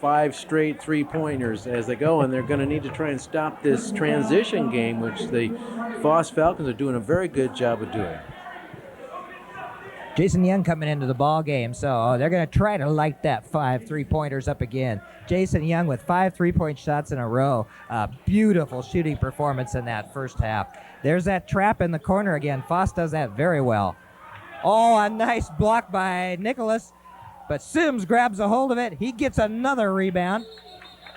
5 straight three-pointers as they go, and they're going to need to try and stop this transition game, which the Foss Falcons are doing a very good job of doing. Jason Young coming into the ball game, so they're going to try to light that 5 3-pointers up again. Jason Young with 5 3-point shots in a row. Beautiful shooting performance in that first half. There's that trap in the corner again. Foss does that very well. Oh, a nice block by Nicholas, but Sims grabs a hold of it. He gets another rebound,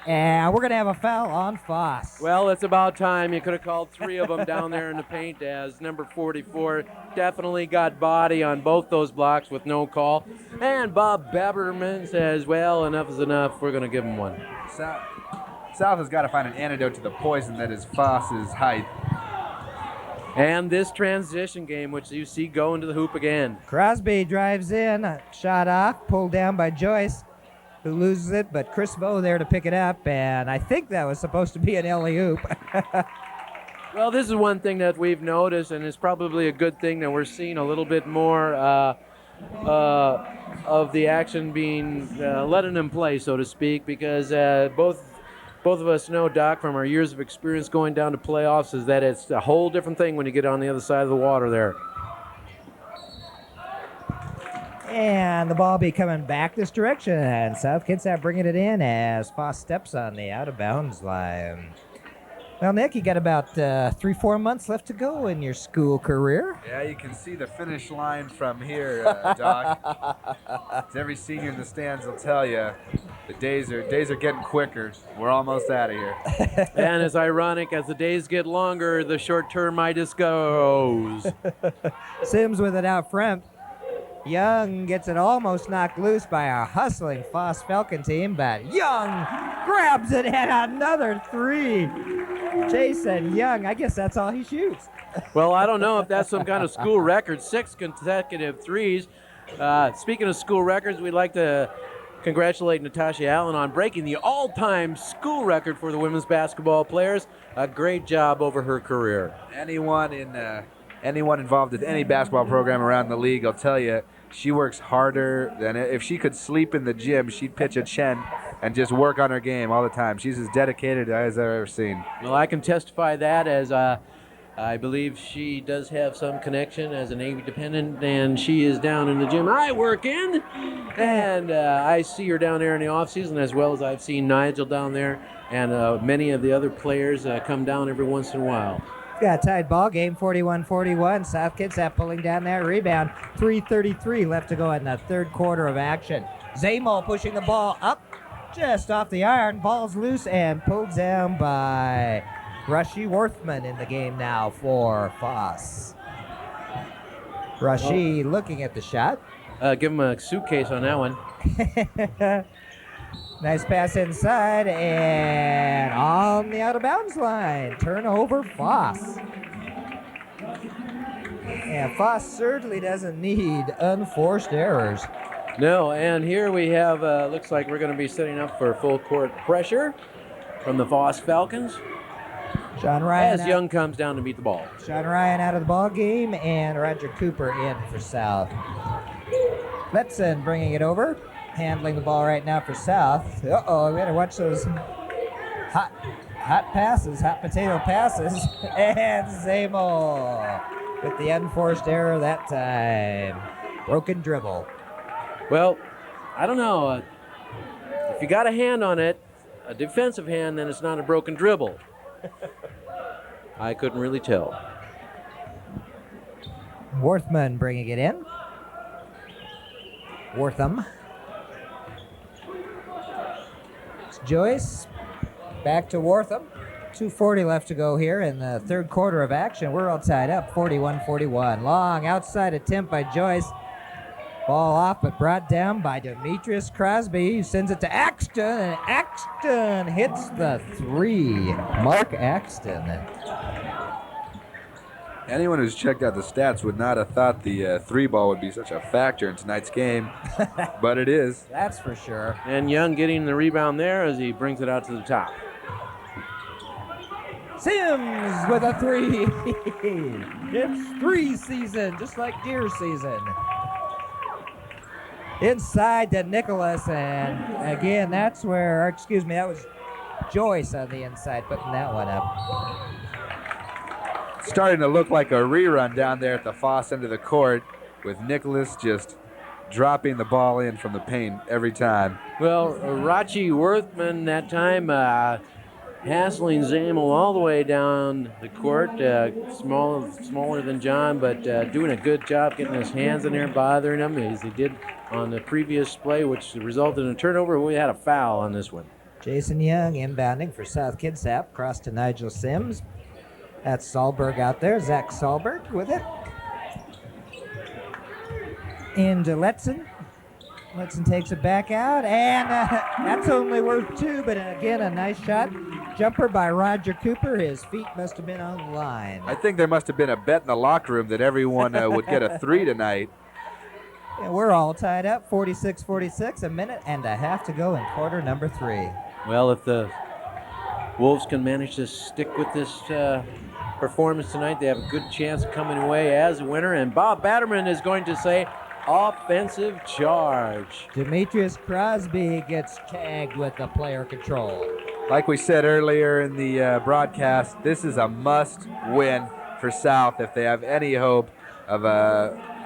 and we're going to have a foul on Foss. Well, it's about time. You could have called 3 of them down there in the paint, as number 44 definitely got body on both those blocks with no call. And Bob Baberman says, well, enough is enough. We're going to give him one. South has got to find an antidote to the poison that is Foss's height. And this transition game, which you see go into the hoop again. Crosby drives in, shot off, pulled down by Joyce, who loses it, but Chris Bowe there to pick it up, and I think that was supposed to be an alley-oop. Well, this is one thing that we've noticed, and it's probably a good thing that we're seeing a little bit more of the action being letting them play, so to speak, because both of us know, Doc, from our years of experience going down to playoffs, is that it's a whole different thing when you get on the other side of the water there. And the ball be coming back this direction, and South Kitsap bringing it in as Foss steps on the out-of-bounds line. Well, Nick, you got about 3-4 months left to go in your school career. Yeah, you can see the finish line from here, Doc. As every senior in the stands will tell you, the days are getting quicker. We're almost out of here. And it's ironic, as the days get longer, the short-termitis goes. Sims with it out front. Young gets it almost knocked loose by a hustling Foss Falcon team, but Young grabs it and another 3. Jason Young, I guess that's all he shoots. Well, I don't know if that's some kind of school record, 6 consecutive threes. Speaking of school records, we'd like to congratulate Natasha Allen on breaking the all-time school record for the women's basketball players. A great job over her career. Anyone involved in any basketball program around the league will tell you she works harder than if she could sleep in the gym, she'd pitch a tent and just work on her game all the time. She's as dedicated as I've ever seen. Well, I can testify that, as I believe she does have some connection as a Navy dependent, and she is down in the gym I work in, and I see her down there in the off season, as well as I've seen Nigel down there, and many of the other players come down every once in a while. Got a tied ball game, 41-41. South Kitsap pulling down that rebound. 3:33 left to go in the third quarter of action. Zamol pushing the ball up just off the iron. Ball's loose and pulled down by Rashi Worthman in the game now for Foss. Rashi looking at the shot. Give him a suitcase on that one. Nice pass inside and on the out-of-bounds line. Turnover, Foss. And Foss certainly doesn't need unforced errors. No, and here we have, looks like we're going to be setting up for full court pressure from the Foss Falcons. Sean Ryan as Young comes down to meet the ball. Sean Ryan out of the ball game, and Roger Cooper in for South. Letson bringing it over. Handling the ball right now for South. Uh-oh, we gotta watch those hot passes, hot potato passes. And Zamel with the unforced error that time. Broken dribble. Well, I don't know. If you got a hand on it, a defensive hand, then it's not a broken dribble. I couldn't really tell. Worthman bringing it in. Wortham. It's Joyce. Back to Wortham. 2:40 left to go here in the third quarter of action. We're all tied up, 41-41. Long outside attempt by Joyce. Ball off, but brought down by Demetrius Crosby. He sends it to Axton, and Axton hits the three. Mark Axton. Anyone who's checked out the stats would not have thought the three ball would be such a factor in tonight's game, but it is. That's for sure. And Young getting the rebound there as he brings it out to the top. Sims with a three. It's three season, just like deer season. Inside to Nicholas, and again, that's where, excuse me, that was Joyce on the inside putting that one up. Starting to look like a rerun down there at the Foss end of the court, with Nicholas just dropping the ball in from the paint every time. Well, Rachi Worthman that time hassling Zamel all the way down the court. Smaller than John, but doing a good job getting his hands in there, bothering him as he did on the previous play, which resulted in a turnover. We had a foul on this one. Jason Young inbounding for South Kitsap, cross to Nigel Sims. That's Sahlberg out there, Zach Sahlberg with it. Into Letson. Letson takes it back out, and that's only worth two, but again, a nice shot. Jumper by Roger Cooper. His feet must have been on the line. I think there must have been a bet in the locker room that everyone would get a three tonight. Yeah, we're all tied up, 46-46, a minute and a half to go in quarter number 3. Well, if the Wolves can manage to stick with this performance tonight, they have a good chance of coming away as a winner. And Bob Batterman is going to say offensive charge. Demetrius Crosby gets tagged with the player control. Like we said earlier in the broadcast, this is a must-win for South if they have any hope of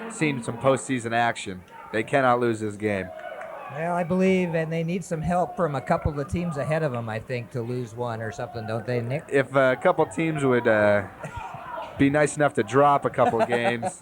seeing some postseason action. They cannot lose this game. Well, I believe, and they need some help from a couple of the teams ahead of them, I think, to lose one or something, don't they, Nick? If a couple teams would be nice enough to drop a couple games,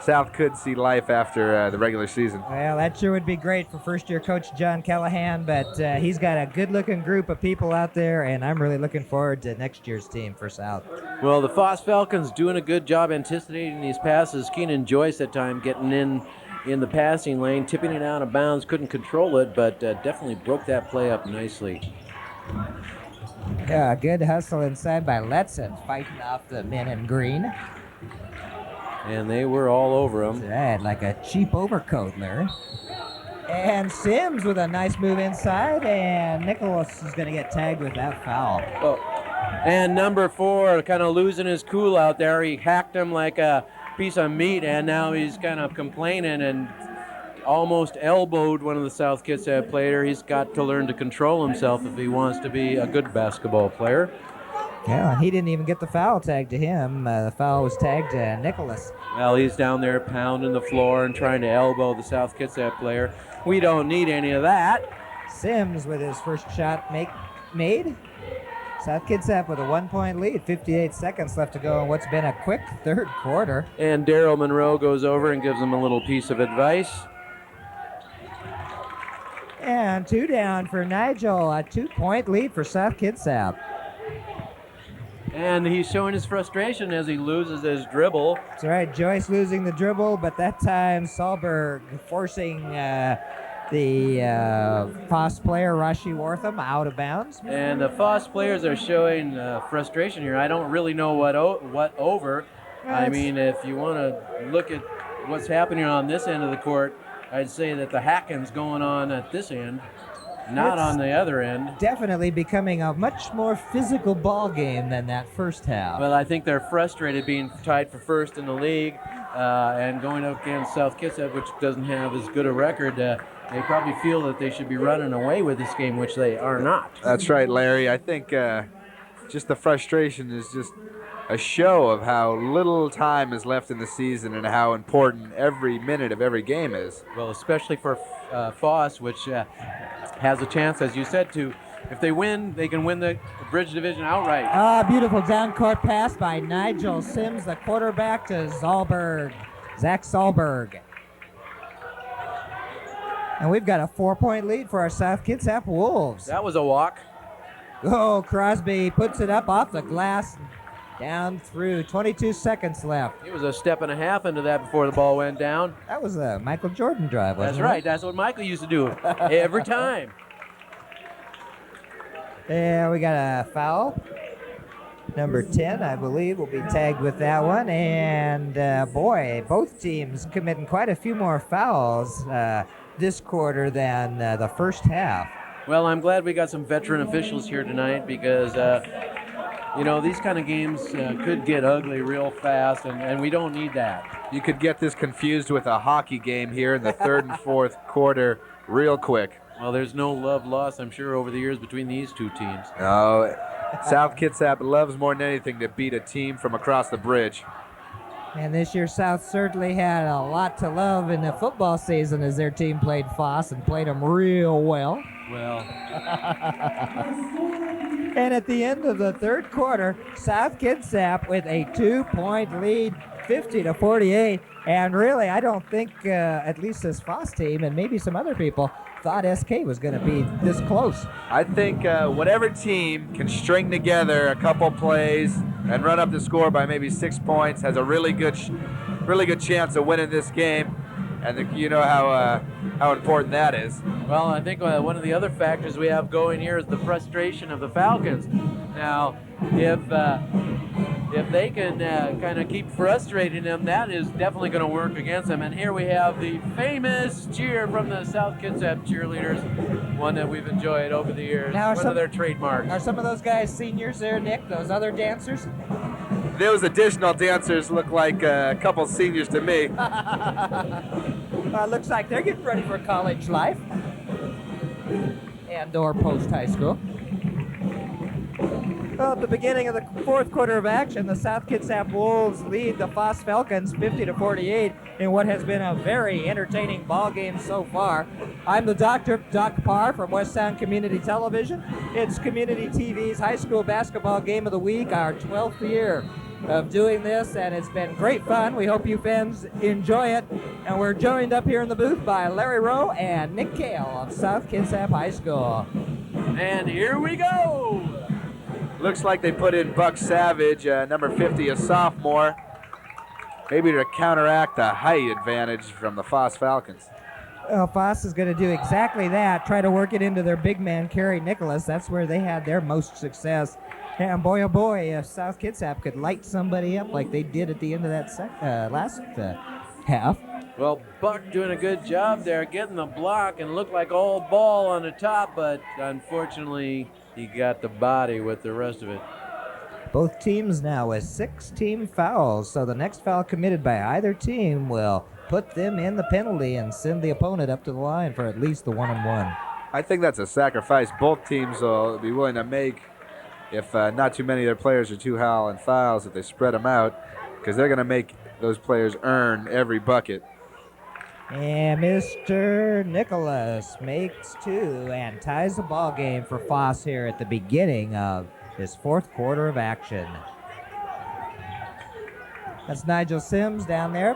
South could see life after the regular season. Well, that sure would be great for first-year coach John Callahan, but he's got a good-looking group of people out there, and I'm really looking forward to next year's team for South. Well, the Foss Falcons doing a good job anticipating these passes. Keenan Joyce at time getting in the passing lane, tipping it out of bounds, couldn't control it, but definitely broke that play up nicely. Yeah, good hustle inside by Letson, fighting off the men in green. And they were all over him. That like a cheap overcoat, Larry. And Sims with a nice move inside, and Nicholas is going to get tagged with that foul. Oh. And number 4 kind of losing his cool out there. He hacked him like a piece of meat, and now he's kind of complaining and almost elbowed one of the South Kitsap players. He's got to learn to control himself if he wants to be a good basketball player. Yeah, and he didn't even get the foul tag to him. The foul was tagged to Nicholas. Well, he's down there pounding the floor and trying to elbow the South Kitsap player. We don't need any of that. Sims with his first shot made. South Kitsap with a 1-point lead, 58 seconds left to go in what's been a quick third quarter. And Daryl Monroe goes over and gives him a little piece of advice. And 2 down for Nigel, a 2-point lead for South Kitsap. And he's showing his frustration as he loses his dribble. That's right, Joyce losing the dribble, but that time Sahlberg forcing the Foss player, Rashi Wortham, out of bounds. And the Foss players are showing frustration here. I don't really know what over. I mean, if you want to look at what's happening on this end of the court, I'd say that the hacking's going on at this end, not on the other end. Definitely becoming a much more physical ball game than that first half. Well, I think they're frustrated being tied for first in the league and going up against South Kitsap, which doesn't have as good a record. They probably feel that they should be running away with this game, which they are not. That's right, Larry. I think just the frustration is just a show of how little time is left in the season and how important every minute of every game is. Well, especially for Foss, which has a chance, as you said, to, if they win, they can win the Bridge Division outright. Ah, beautiful down-court pass by Nigel Sims, the quarterback, to Zach Zalberg. And we've got a 4-point lead for our South Kitsap Wolves. That was a walk. Oh, Crosby puts it up off the glass, down through 22 seconds left. He was a step and a half into that before the ball went down. That was a Michael Jordan drive, wasn't That's it? right. That's what Michael used to do every time. Yeah, we got a foul. Number 10, I believe, will be tagged with that one. And, boy, both teams committing quite a few more fouls this quarter than the first half. Well, I'm glad we got some veteran officials here tonight because, you know, these kind of games could get ugly real fast, and we don't need that. You could get this confused with a hockey game here in the third and fourth quarter real quick. Well, there's no love lost, I'm sure, over the years between these two teams. Oh, South Kitsap loves more than anything to beat a team from across the bridge. And this year, South certainly had a lot to love in the football season as their team played Foss and played them real well. Well, And at the end of the third quarter, South Kitsap with a 2-point lead, 50-48. And really, I don't think, at least this Foss team and maybe some other people, thought SK was going to be this close. I think whatever team can string together a couple plays and run up the score by maybe 6 points has a really good chance of winning this game. And you know how important that is. well, I think one of the other factors we have going here is the frustration of the Falcons. Now, if they can kind of keep frustrating them, that is definitely going to work against them. And here we have the famous cheer from the South Kitsap cheerleaders, one that we've enjoyed over the years, Now, one of their trademarks. Are some of those guys seniors there, Nick? Those other dancers? Those additional dancers look like a couple seniors to me. Looks like they're getting ready for college life and or post-high school. Well, at the beginning of the fourth quarter of action, the South Kitsap Wolves lead the Foss Falcons 50-48 in what has been a very entertaining ball game so far. I'm the Dr. Doc Parr from West Sound Community Television. It's Community TV's high school basketball game of the week, our 12th year of doing this, and it's been great fun. We hope you fans enjoy it. And we're joined up here in the booth by Larry Rowe and Nick Kale of South Kitsap High School. And here we go! Looks like they put in Buck Savage, number 50, a sophomore, maybe to counteract the height advantage from the Foss Falcons. Well, Foss is going to do exactly that, try to work it into their big man, Kerry Nicholas. That's where they had their most success. And boy, oh boy, if South Kitsap could light somebody up like they did at the end of that last half. Well, Buck doing a good job there, getting the block and looked like all ball on the top, but unfortunately he got the body with the rest of it. Both teams now with 6 team fouls, so the next foul committed by either team will put them in the penalty and send the opponent up to the line for at least the 1-on-1. I think that's a sacrifice both teams will be willing to make if not too many of their players are too high in fouls, if they spread them out, because they're going to make those players earn every bucket. And Mr. Nicholas makes 2 and ties the ball game for Foss here at the beginning of his fourth quarter of action. That's Nigel Sims down there.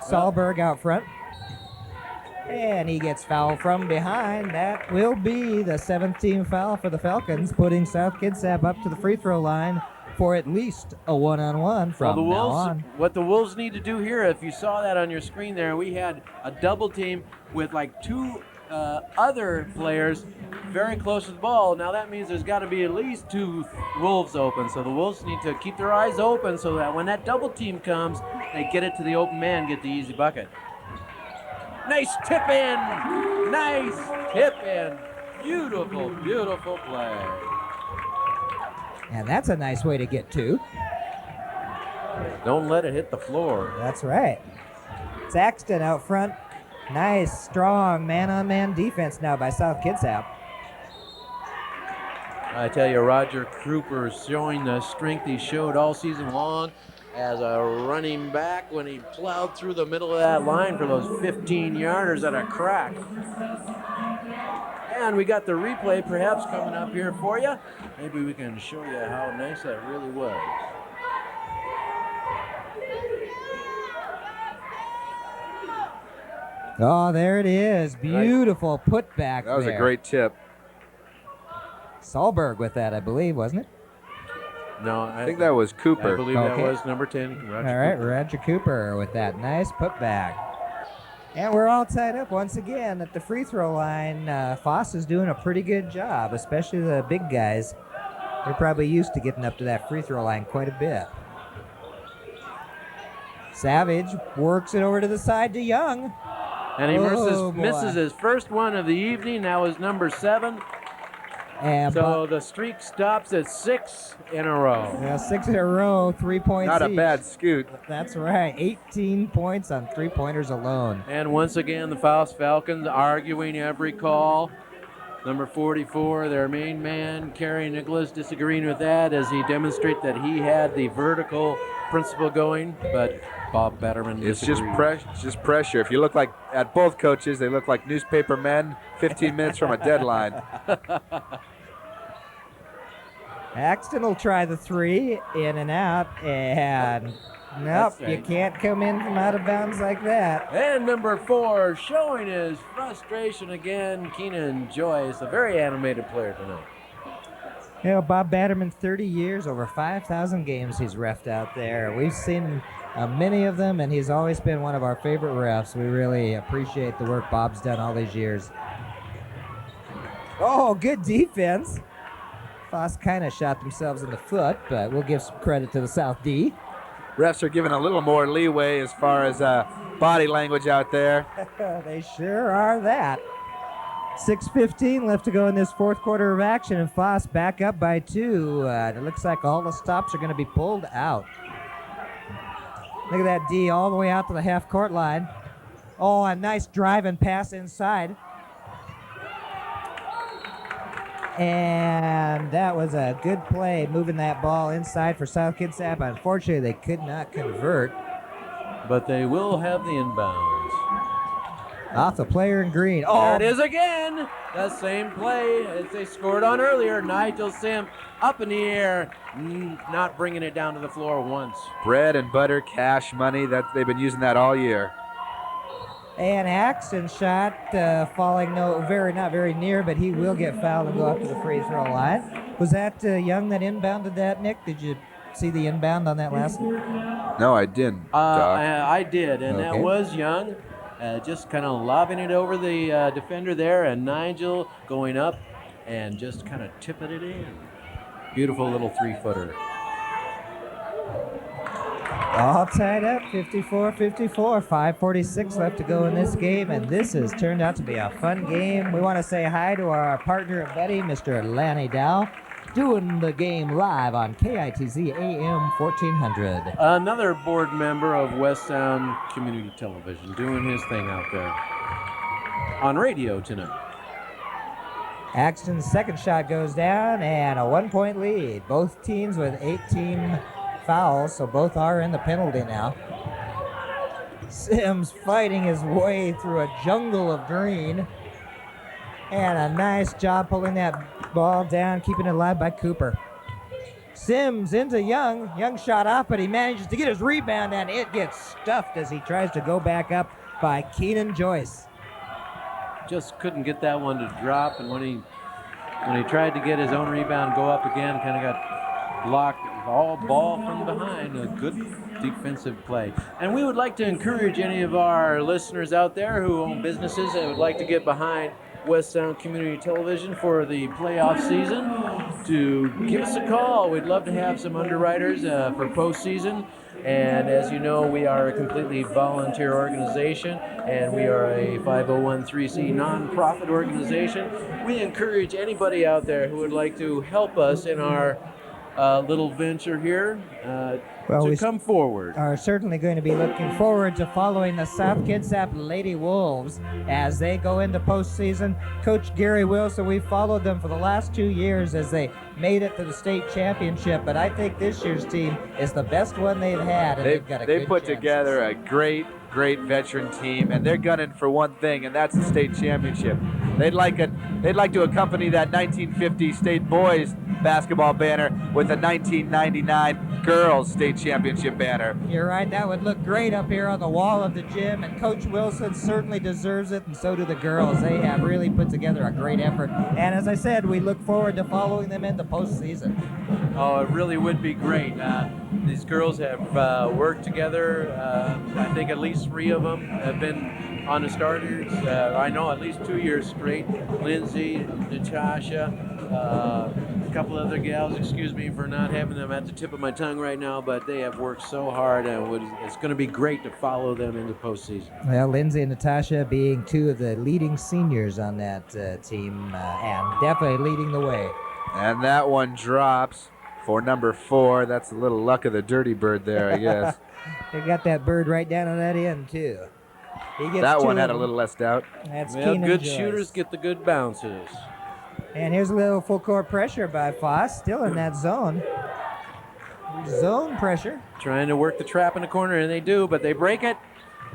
Sahlberg out front. And he gets fouled from behind. That will be the 7th team foul for the Falcons, putting South Kitsap up to the free throw line for at least a 1-on-1 from the now Wolves, on. what the Wolves need to do here, if you saw that on your screen there, we had a double team with like 2 other players very close to the ball. Now that means there's got to be at least 2 Wolves open. So the Wolves need to keep their eyes open so that when that double team comes, they get it to the open man, get the easy bucket. Nice tip in! Nice tip in! Beautiful, beautiful play. And that's a nice way to get 2. Don't let it hit the floor. That's right. Saxton out front. Nice, strong man-on-man defense now by South Kitsap. I tell you, Roger Cooper is showing the strength he showed all season long as a running back when he plowed through the middle of that line for those 15-yarders at a crack. And we got the replay perhaps coming up here for you. Maybe we can show you how nice that really was. Oh, there it is. Beautiful putback. That was there. a great tip. Solberg with that, I believe, wasn't it? No, I think that was Cooper. I believe Okay. that was number 10. Roger All right, Cooper. Roger Cooper with that nice putback. And we're all tied up once again at the free throw line. Foss is doing a pretty good job, especially the big guys. They're probably used to getting up to that free throw line quite a bit. Savage works it over to the side to Young. And he Oh, boy. misses his first one of the evening. That was number 7. And So the streak stops at 6 in a row. 6 in a row, 3 points Not a each. bad scoot. That's right, 18 points on three-pointers alone. And once again, the Foss Falcons arguing every call. Number 44, their main man, Kerry Nicholas, disagreeing with that as he demonstrates that he had the vertical principle going, but Bob Betterman It's disagreed. just pressure. If you look like, at both coaches, they look like newspaper men 15 minutes from a deadline. Axton will try the 3, in and out, and nope, That's you right. can't come in from out of bounds like that. And number 4, showing his frustration again, Keenan Joyce, a very animated player tonight. You know, Bob Batterman, 30 years, over 5,000 games he's reffed out there. We've seen many of them, and he's always been one of our favorite refs. We really appreciate the work Bob's done all these years. Oh, good defense. Foss kind of shot themselves in the foot, but we'll give some credit to the South D. Refs are given a little more leeway as far as body language out there. They sure are that. 6:15 left to go in this fourth quarter of action, and Foss back up by 2. It looks like all the stops are going to be pulled out. Look at that D all the way out to the half-court line. Oh, a nice drive and pass inside. And that was a good play, moving that ball inside for South Kitsap. Unfortunately, they could not convert. But they will have the inbounds. Off the player in green. There Oh, it is again. The same play as they scored on earlier. Nigel Sim up in the air, not bringing it down to the floor once. Bread and butter, cash money. They've been using that all year. and Axton shot falling not very near, but he will get fouled and go up to the free throw line. Was that Young that inbounded that, Nick? Did you see the inbound on that last one? No, I didn't. Doc. I did, and that Okay. was Young. Just kind of lobbing it over the defender there, and Nigel going up and just kind of tipping it in. Beautiful little 3-footer. All tied up, 54-54, 5:46 left to go in this game, and this has turned out to be a fun game. We want to say hi to our partner and buddy, Mr. Lanny Dow, doing the game live on KITZ AM 1400. Another board member of West Sound Community Television doing his thing out there on radio tonight. Axton's second shot goes down, and a 1-point lead. Both teams with 18 fouls, so both are in the penalty now. Sims fighting his way through a jungle of green. And a nice job pulling that ball down, keeping it alive by Cooper. Sims into Young. Young shot off, but he manages to get his rebound, and it gets stuffed as he tries to go back up by Keenan Joyce. Just couldn't get that one to drop, and when he tried to get his own rebound, go up again, kind of got blocked. All ball from behind. A good defensive play. And we would like to encourage any of our listeners out there who own businesses and would like to get behind West Sound Community Television for the playoff season to give us a call. We'd love to have some underwriters for postseason. And as you know, we are a completely volunteer organization, and we are a 501(c) nonprofit organization. We encourage anybody out there who would like to help us in our little venture here Well, to we come forward. are certainly going to be looking forward to following the South Kitsap Lady Wolves as they go into postseason. Coach Gary Wilson, we followed them for the last 2 years as they made it to the state championship, but I think this year's team is the best one they've had, and they've got a They good put chance. together a great veteran team, and they're gunning for one thing, and that's the state championship. They'd like to accompany that 1950 state boys basketball banner with a 1999 girls state championship banner. You're right, that would look great up here on the wall of the gym, and Coach Wilson certainly deserves it, and so do the girls. They have really put together a great effort, and as I said, we look forward to following them into postseason. Oh, it really would be great. These girls have worked together. I think at least 3 of them have been on the starters. I know at least 2 years straight. Lindsay, Natasha, a couple other gals, excuse me for not having them at the tip of my tongue right now, but they have worked so hard, and it's going to be great to follow them into postseason. Well, Lindsay and Natasha being 2 of the leading seniors on that team, and definitely leading the way. And that one drops for number 4. That's a little luck of the dirty bird there, I guess. They got that bird right down on that end, too. He gets That 2 one had of a them. little less doubt. That's Well, Keenan good Joyce. shooters get the good bounces. And here's a little full court pressure by Foss, still in that zone. Zone pressure. Trying to work the trap in the corner, and they do, but they break it.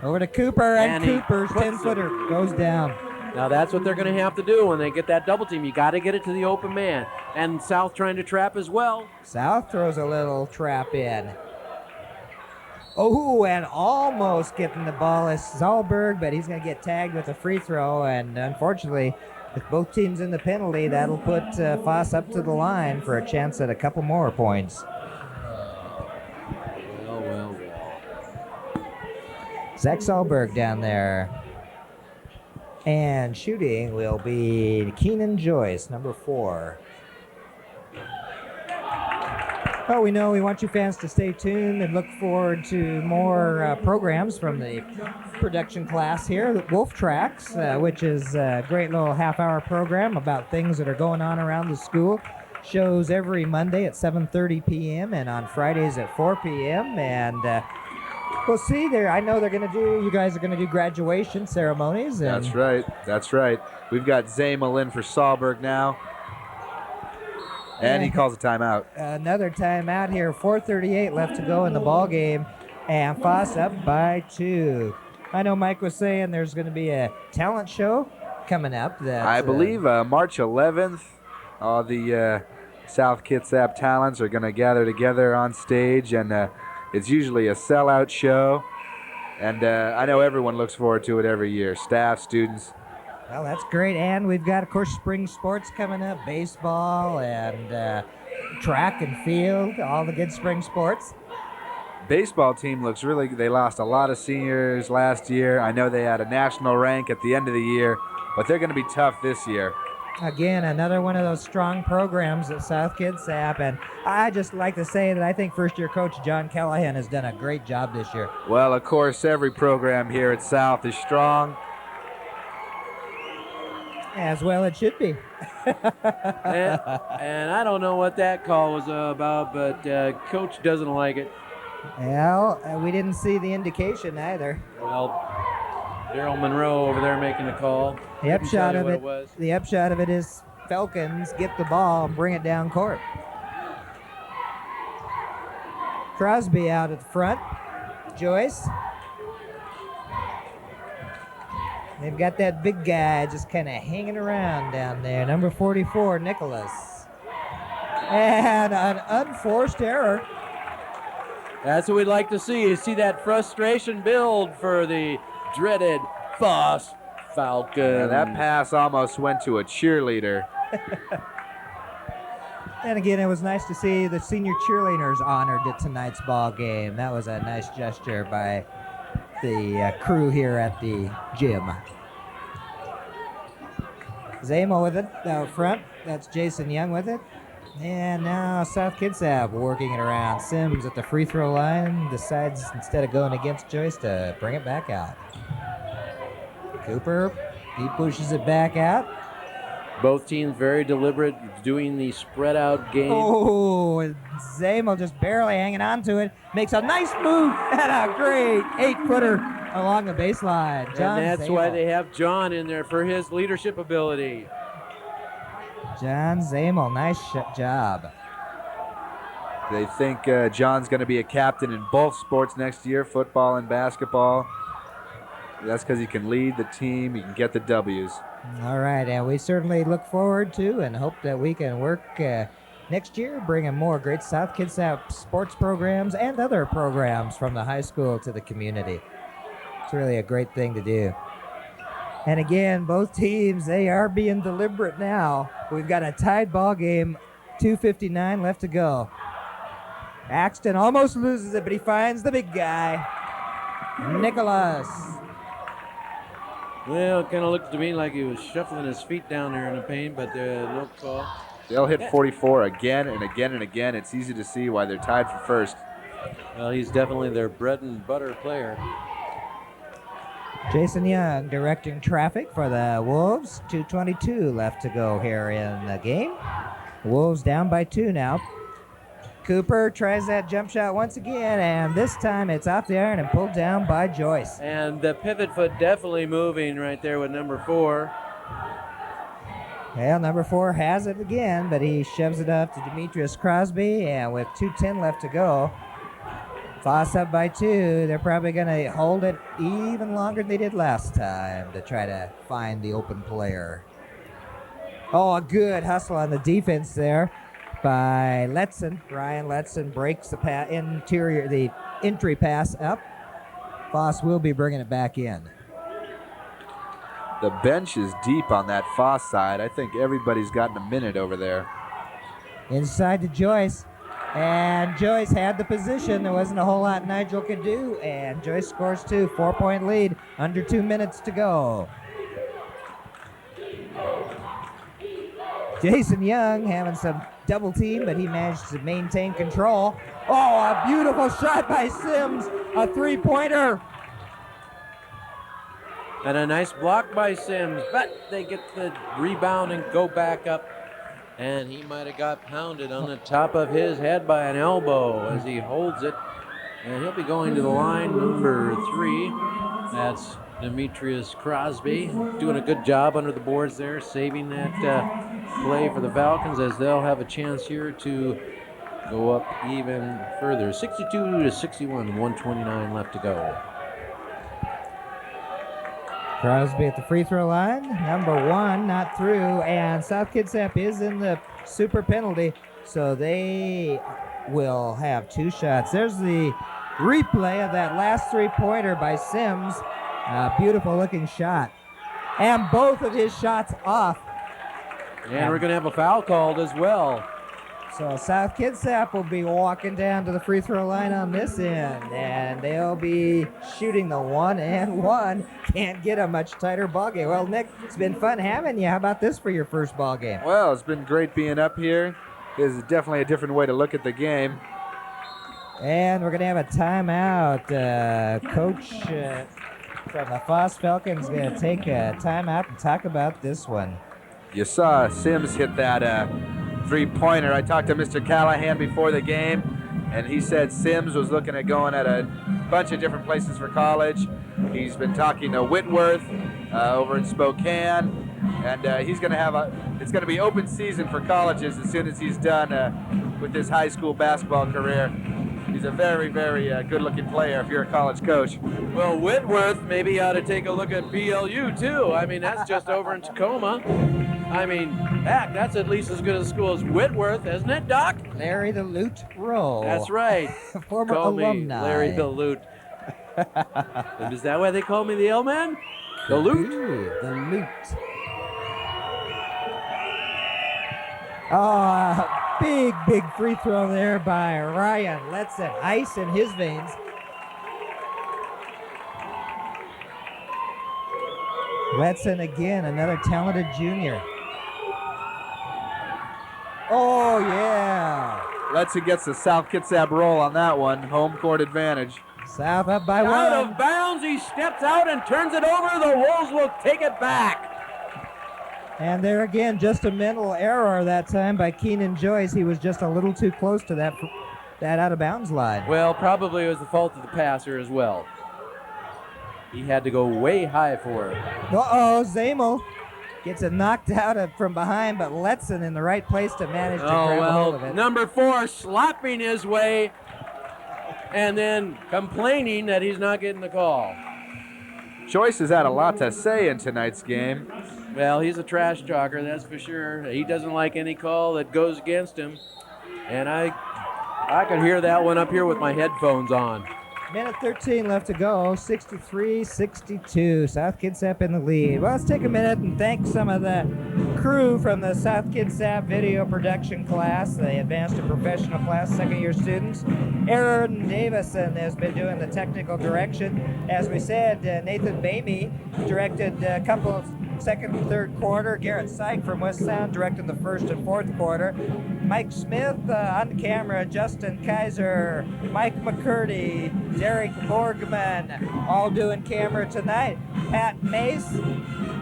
Over to Cooper, and And he Cooper's puts 10-footer goes down. Now that's what they're going to have to do when they get that double team. You got to get it to the open man. And South trying to trap as well. South throws a little trap in. Oh, and almost getting the ball is Zollberg, but he's going to get tagged with a free throw, and unfortunately, with both teams in the penalty, that'll put Foss up to the line for a chance at a couple more points. Well. Zach Zollberg down there. And shooting will be Keenan Joyce, number 4. Well, we know we want you fans to stay tuned and look forward to more programs from the production class here, Wolf Tracks, which is a great little half-hour program about things that are going on around the school. Shows every Monday at 7:30 p.m. and on Fridays at 4 p.m. And we'll see there. I know you guys are going to do graduation ceremonies. And That's right. We've got Zamel in for Sahlberg now. And he calls a timeout. Another timeout here. 4:38 left to go in the ball game, and Foss up by 2. I know Mike was saying there's going to be a talent show coming up. That I believe March 11th, all the South Kitsap talents are going to gather together on stage, and it's usually a sellout show. And I know everyone looks forward to it every year, staff, students. Well, that's great, and we've got, of course, spring sports coming up, baseball and track and field, all the good spring sports. Baseball team looks really good. They lost a lot of seniors last year. I know they had a national rank at the end of the year, but they're going to be tough this year. Again, another one of those strong programs at South Kitsap, and I just like to say that I think first-year coach John Callahan has done a great job this year. Well, of course, every program here at South is strong. As well it should be. and I don't know what that call was about, but Coach doesn't like it. Well, we didn't see the indication either. Well, Daryl Monroe over there making the call. The upshot of what it, it was. the upshot of it is Falcons get the ball and bring it down court. Crosby out at the front. Joyce. They've got that big guy just kind of hanging around down there. Number 44, Nicholas. And an unforced error. That's what we'd like to see. You see that frustration build for the dreaded Foss Falcons. Yeah, that pass almost went to a cheerleader. And again, it was nice to see the senior cheerleaders honored at tonight's ball game. That was a nice gesture by the crew here at the gym. Zamo with it out front. That's Jason Young with it. And now South Kitsap working it around. Sims at the free throw line decides instead of going against Joyce to bring it back out. Cooper, he pushes it back out. Both teams very deliberate, doing the spread out game. Oh, and Zamel just barely hanging on to it. Makes a nice move and a great 8-footer along the baseline. John And that's Zamel. why they have John in there for his leadership ability. John Zamel, nice job. They think John's going to be a captain in both sports next year, football and basketball. That's because he can lead the team, he can get the W's. All right, and we certainly look forward to and hope that we can work next year, bringing more great South Kitsap sports programs and other programs from the high school to the community. It's really a great thing to do. And again, both teams, they are being deliberate now. We've got a tied ball game, 2:59 left to go. Axton almost loses it, but he finds the big guy, Nicholas. Well, it kind of looked to me like he was shuffling his feet down there in the paint, but no call. They'll hit 44 again and again and again. It's easy to see why they're tied for first. Well, he's definitely their bread and butter player. Jason Young directing traffic for the Wolves. 2:22 left to go here in the game. Wolves down by 2 now. Cooper tries that jump shot once again, and this time it's off the iron and pulled down by Joyce. And the pivot foot definitely moving right there with number 4. Well, number 4 has it again, but he shoves it up to Demetrius Crosby, and with 2:10 left to go, Foss up by 2. They're probably going to hold it even longer than they did last time to try to find the open player. Oh, a good hustle on the defense there by Letson. Ryan Letson breaks the entry pass up. Foss will be bringing it back in. The bench is deep on that Foss side. I think everybody's gotten a minute over there. Inside to Joyce. And Joyce had the position. There wasn't a whole lot Nigel could do. And Joyce scores 2. 4-point lead. Under 2 minutes to go. Jason Young having some double team, but he managed to maintain control. Oh, a beautiful shot by Sims. A 3-pointer. And a nice block by Sims, but they get the rebound and go back up. And he might have got pounded on the top of his head by an elbow as he holds it. And he'll be going to the line, number 3. That's Demetrius Crosby, doing a good job under the boards there, saving that play for the Falcons as they'll have a chance here to go up even further. 62-61, 1:29 left to go. Crosby at the free throw line. Number 1 not through, and South Kitsap is in the super penalty, so they will have 2 shots. There's the replay of that last 3-pointer by Sims. A beautiful looking shot. And both of his shots off. And we're going to have a foul called as well. So South Kitsap will be walking down to the free throw line on this end, and they'll be shooting the 1-and-1. Can't get a much tighter ball game. Well, Nick, it's been fun having you. How about this for your first ball game? Well, it's been great being up here. This is definitely a different way to look at the game. And we're going to have a timeout. Coach from the Foss Falcons is going to take a timeout and talk about this one. You saw Sims hit that 3-pointer. I talked to Mr. Callahan before the game, and he said Sims was looking at going at a bunch of different places for college. He's been talking to Whitworth over in Spokane, and he's going to have it's going to be open season for colleges as soon as he's done with his high school basketball career. He's a very, very good-looking player if you're a college coach. Well, Whitworth maybe ought to take a look at BLU, too. I mean, that's just over in Tacoma. I mean, heck, that's at least as good a school as Whitworth, isn't it, Doc? Larry the Loot Rowe. That's right. Former Call alumni. me Larry the Loot. Is that why they call me the L-Man? The Loot? The Loot. Oh, big free throw there by Ryan Letson. Ice in his veins. Letson again, another talented junior. Oh, yeah. Letson gets the South Kitsap roll on that one. Home court advantage. South up by 1. Out of bounds, he steps out and turns it over. The Wolves will take it back. And there again, just a mental error that time by Keenan Joyce. He was just a little too close to that out of bounds line. Well, probably it was the fault of the passer as well. He had to go way high for it. Uh-oh, Zamel gets it knocked out from behind, but Letson in the right place to manage to grab a hold of it. Number 4 slapping his way and then complaining that he's not getting the call. Joyce has had a lot to say in tonight's game. Well, he's a trash talker, that's for sure. He doesn't like any call that goes against him. And I could hear that one up here with my headphones on. Minute 13 left to go, 63-62. South Kitsap in the lead. Well, let's take a minute and thank some of the crew from the South Kitsap Video Production class, the advanced and professional class, second-year students. Aaron Davison has been doing the technical direction. As we said, Nathan Bamey directed a couple of second and third quarter. Garrett Syke from West Sound directed the first and fourth quarter. Mike Smith on camera, Justin Kaiser, Mike McCurdy, Derek Borgman, all doing camera tonight. Pat Mace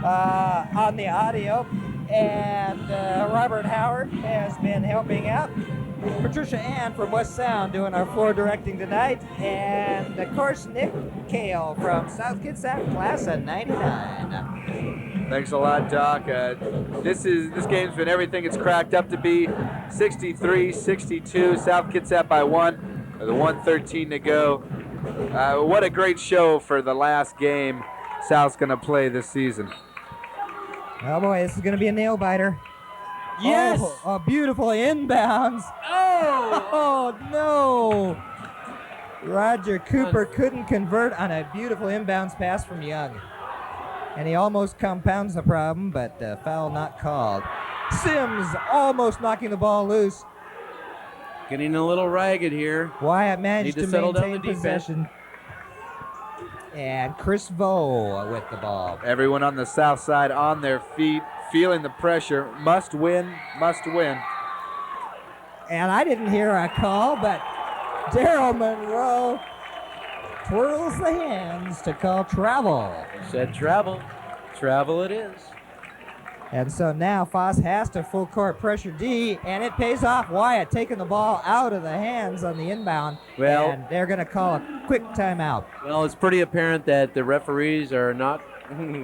on the audio, and Robert Howard has been helping out. Patricia Ann from West Sound doing our floor directing tonight, and of course Nick Kale from South Kitsap class of '99. Thanks a lot, Doc. This game's been everything it's cracked up to be. 63-62, South Kitsap by 1, with 1:13 to go. What a great show for the last game South's going to play this season. Oh boy, this is going to be a nail biter. Yes! Oh, a beautiful inbounds. Oh! Oh no! Roger Cooper couldn't convert on a beautiful inbounds pass from Young. And he almost compounds the problem, but foul not called. Sims almost knocking the ball loose. Getting a little ragged here. Wyatt managed Need to to settle down maintain the defense. possession. And Chris Vo with the ball. Everyone on the south side on their feet, feeling the pressure. Must win, must win. And I didn't hear a call, but Daryl Monroe twirls the hands to call travel. Said travel. Travel it is. And so now Foss has to full court pressure D, and it pays off. Wyatt taking the ball out of the hands on the inbound, Well- and they're going to call a quick timeout. Well, it's pretty apparent that the referees are not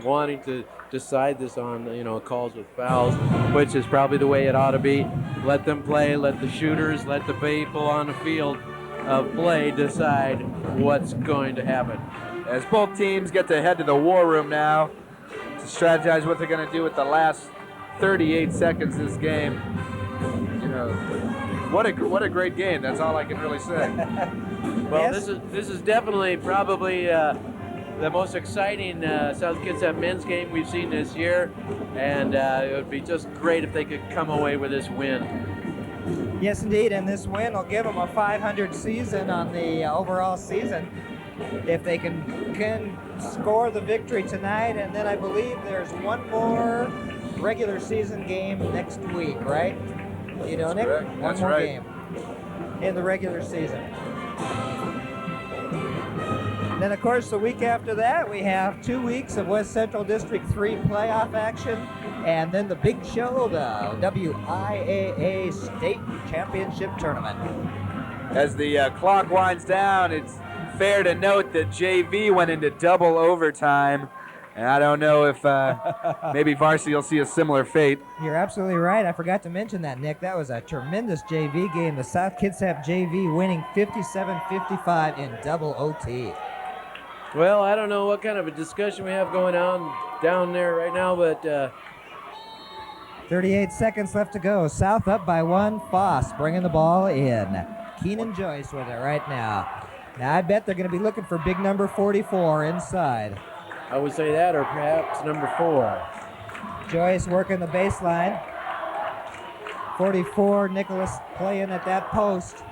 wanting to decide this on, calls with fouls, which is probably the way it ought to be. Let them play, let the shooters, let the people on the field of play decide what's going to happen. As both teams get to head to the war room now to strategize what they're going to do with the last 38 seconds of this game. What a great game. That's all I can really say. Well, Yes. this is definitely probably the most exciting South Kitsap men's game we've seen this year, and it would be just great if they could come away with this win. Yes, indeed, and this win will give them a 500 season on the overall season if they can score the victory tonight, and then I believe there's one more regular season game next week, right? You know, Nick? correct. One That's more right. game in the regular season. Then, of course, the week after that, we have 2 weeks of West Central District 3 playoff action, and then the big show, the WIAA State Championship Tournament. As the clock winds down, it's fair to note that JV went into double overtime. And I don't know if maybe varsity will see a similar fate. You're absolutely right. I forgot to mention that, Nick. That was a tremendous JV game. The South Kitsap JV winning 57-55 in double OT. Well, I don't know what kind of a discussion we have going on down there right now, but 38 seconds left to go. South up by 1. Foss bringing the ball in. Keenan Joyce with it right now. Now, I bet they're going to be looking for big number 44 inside. I would say that, or perhaps number 4. Joyce working the baseline. 44, Nicholas playing at that post.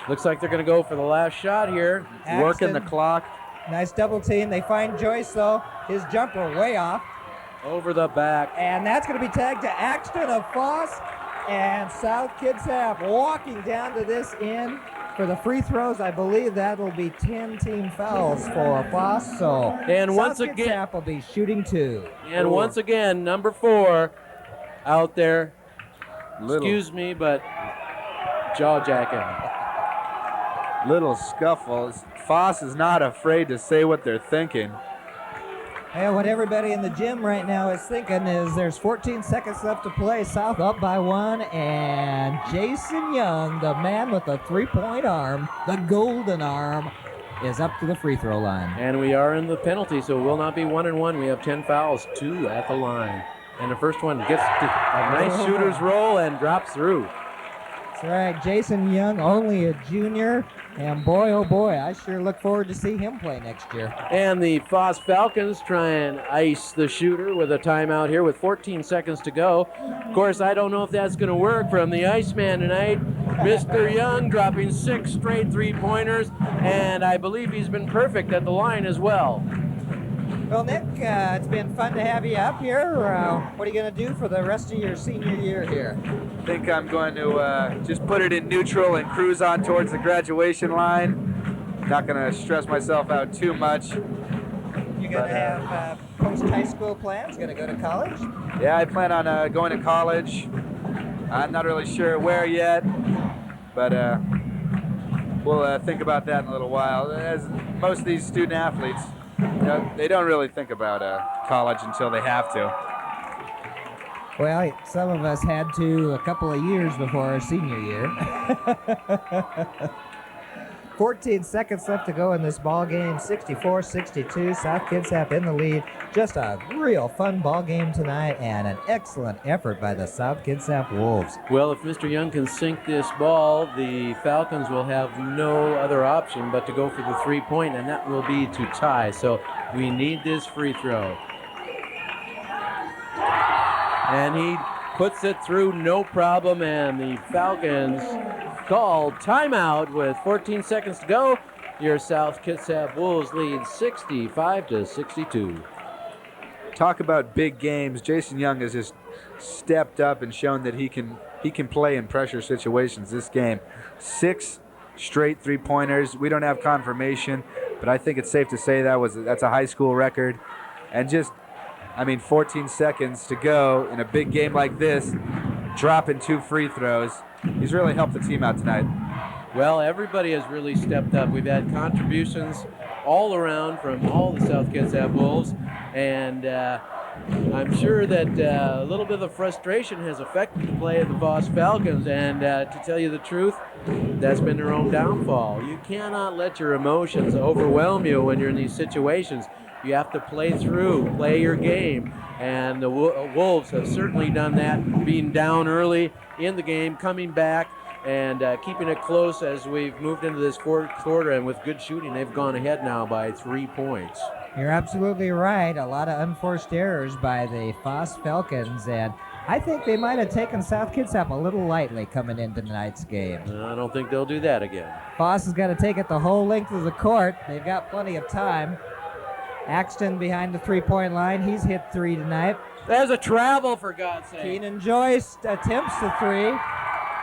Looks like they're going to go for the last shot here. Working the Axton, clock. nice double team. They find Joyce, though. His jumper way off. Over the back. And that's going to be tagged to Axton of Foss. And South Kitsap walking down to this end. for the free throws, I believe that'll be 10 team fouls for Foss. So And once South again- Kitsap will be shooting 2. And once again, number 4 out there. Little, Excuse me, but jaw jacking. little scuffles. Foss is not afraid to say what they're thinking. Hey, what everybody in the gym right now is thinking is there's 14 seconds left to play. South up by 1, and Jason Young, the man with the three-point arm, the golden arm, is up to the free throw line. And we are in the penalty, so it will not be 1-1. We have 10 fouls, 2 at the line. And the first one gets a nice shooter's roll and drops through. That's right, Jason Young, only a junior, and boy, oh boy, I sure look forward to see him play next year. And the Foss Falcons try and ice the shooter with a timeout here with 14 seconds to go. Of course, I don't know if that's going to work from the Iceman tonight. Mr. Young dropping 6 straight three-pointers, and I believe he's been perfect at the line as well. Well, Nick, it's been fun to have you up here. What are you going to do for the rest of your senior year here? I think I'm going to just put it in neutral and cruise on towards the graduation line. Not going to stress myself out too much. You going to have post-high school plans? Going to go to college? Yeah, I plan on going to college. I'm not really sure where yet, but we'll think about that in a little while. As most of these student athletes, they don't really think about college until they have to. Well, some of us had to a couple of years before our senior year. 14 seconds left to go in this ball game. 64-62. South Kitsap in the lead. Just a real fun ball game tonight, and an excellent effort by the South Kitsap Wolves. Well, if Mr. Young can sink this ball, the Falcons will have no other option but to go for the three-point, and that will be to tie. So we need this free throw. And he puts it through no problem, and the Falcons call timeout with 14 seconds to go. Your South Kitsap Wolves lead 65-62. Talk about big games. Jason Young has just stepped up and shown that he can play in pressure situations this game. 6 straight three-pointers. We don't have confirmation, but I think it's safe to say that's a high school record. And 14 seconds to go in a big game like this, dropping 2 free throws. He's really helped the team out tonight. Well, everybody has really stepped up. We've had contributions all around from all the South Kitsap Wolves, and I'm sure that a little bit of the frustration has affected the play of the Foss Falcons, and to tell you the truth, that's been their own downfall. You cannot let your emotions overwhelm you when you're in these situations. You have to play your game, and the Wolves have certainly done that, being down early in the game, coming back, and keeping it close as we've moved into this fourth quarter, and with good shooting, they've gone ahead now by 3 points. You're absolutely right. A lot of unforced errors by the Foss Falcons, and I think they might have taken South Kitsap a little lightly coming into tonight's game. I don't think they'll do that again. Foss has got to take it the whole length of the court. They've got plenty of time. Axton behind the three-point line. He's hit 3 tonight. There's a travel, for God's sake. Keenan Joyce attempts the 3.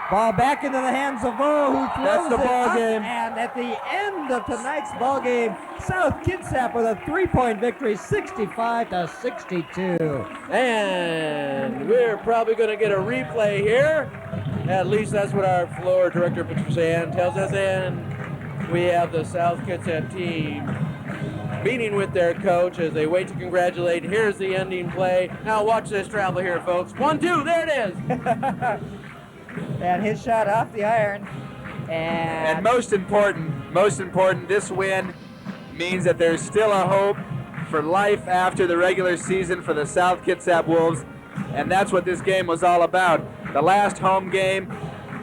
Ball back into the hands of Vo, who throws That's the it ball up. game. And at the end of tonight's ball game, South Kitsap with a 3-point victory, 65-62. And we're probably going to get a replay here. At least that's what our floor director, Patricia Ann, tells us. And we have the South Kitsap team meeting with their coach as they wait to congratulate. Here's the ending play. Now watch this travel here, folks. 1-2, there it is. And his shot off the iron. And most important, this win means that there's still a hope for life after the regular season for the South Kitsap Wolves, and that's what this game was all about. The last home game,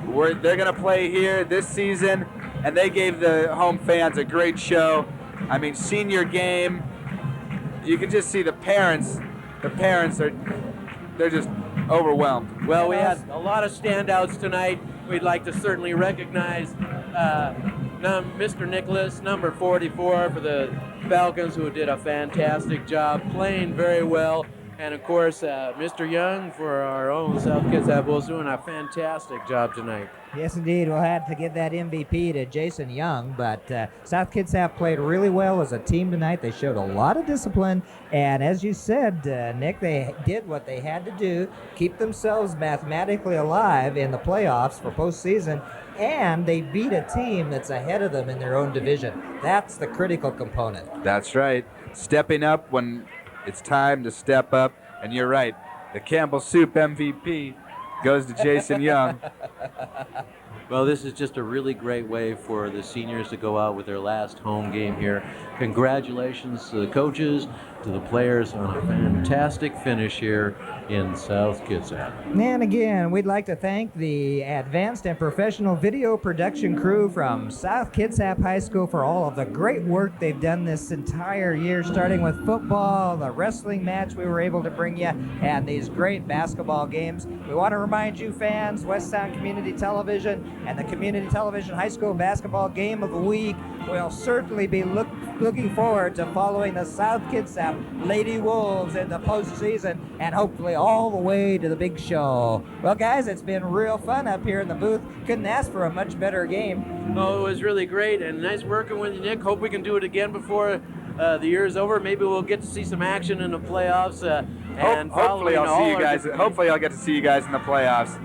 they're going to play here this season, and they gave the home fans a great show. I mean, senior game, you can just see the parents they're just overwhelmed. Well, we had a lot of standouts tonight. We'd like to certainly recognize Mr. Nicholas, number 44 for the Falcons, who did a fantastic job, playing very well. And of course, Mr. Young for our own South Kitsap Bulls doing a fantastic job tonight. Yes, indeed. We'll have to give that MVP to Jason Young, but South Kitsap played really well as a team tonight. They showed a lot of discipline, and as you said, Nick, they did what they had to do, keep themselves mathematically alive in the playoffs for postseason, and they beat a team that's ahead of them in their own division. That's the critical component. That's right. Stepping up when it's time to step up, and you're right. The Campbell Soup MVP goes to Jason Young. Well, this is just a really great way for the seniors to go out with their last home game here. Congratulations to the coaches, to the players on a fantastic finish here in South Kitsap. And again, we'd like to thank the advanced and professional video production crew from South Kitsap High School for all of the great work they've done this entire year, starting with football, the wrestling match we were able to bring you, and these great basketball games. We want to remind you fans, West Sound Community Television and the Community Television High School Basketball Game of the Week will certainly be looking forward to following the South Kitsap Lady Wolves in the postseason and hopefully all the way to the big show. Well, guys, it's been real fun up here in the booth. Couldn't ask for a much better game. Oh, it was really great and nice working with you, Nick. Hope we can do it again before the year is over. Maybe we'll get to see some action in the playoffs. And hopefully I'll get to see you guys in the playoffs.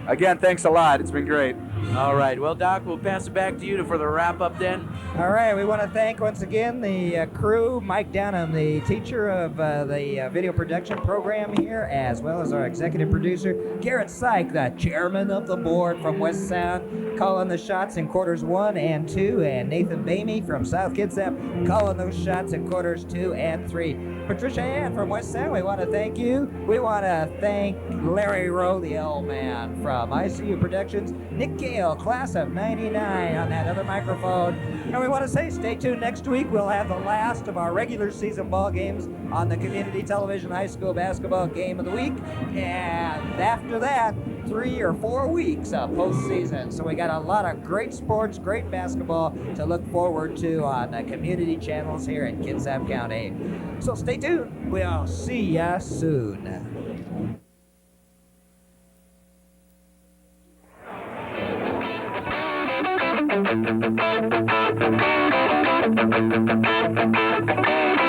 Again, thanks a lot. It's been great. All right. Well, Doc, we'll pass it back to you for the wrap-up then. All right. We want to thank once again the crew, Mike Downham, the teacher of the video production program here, as well as our executive producer, Garrett Syke, the chairman of the board from West Sound, calling the shots in quarters 1 and 2, and Nathan Bamey from South Kitsap calling those shots in quarters 2 and 3. Patricia Ann from West Sound, we want to thank you. We want to thank Larry Rowe, the L-Man from ICU Productions, Nick Gale, class of 99 on that other microphone. And we want to say stay tuned next week. We'll have the last of our regular season ball games on the Community Television High School Basketball Game of the Week. And after that, 3 or 4 weeks of postseason. So we got a lot of great sports, great basketball to look forward to on the community channels here in Kitsap County. So stay tuned. We'll see ya soon. Thank you.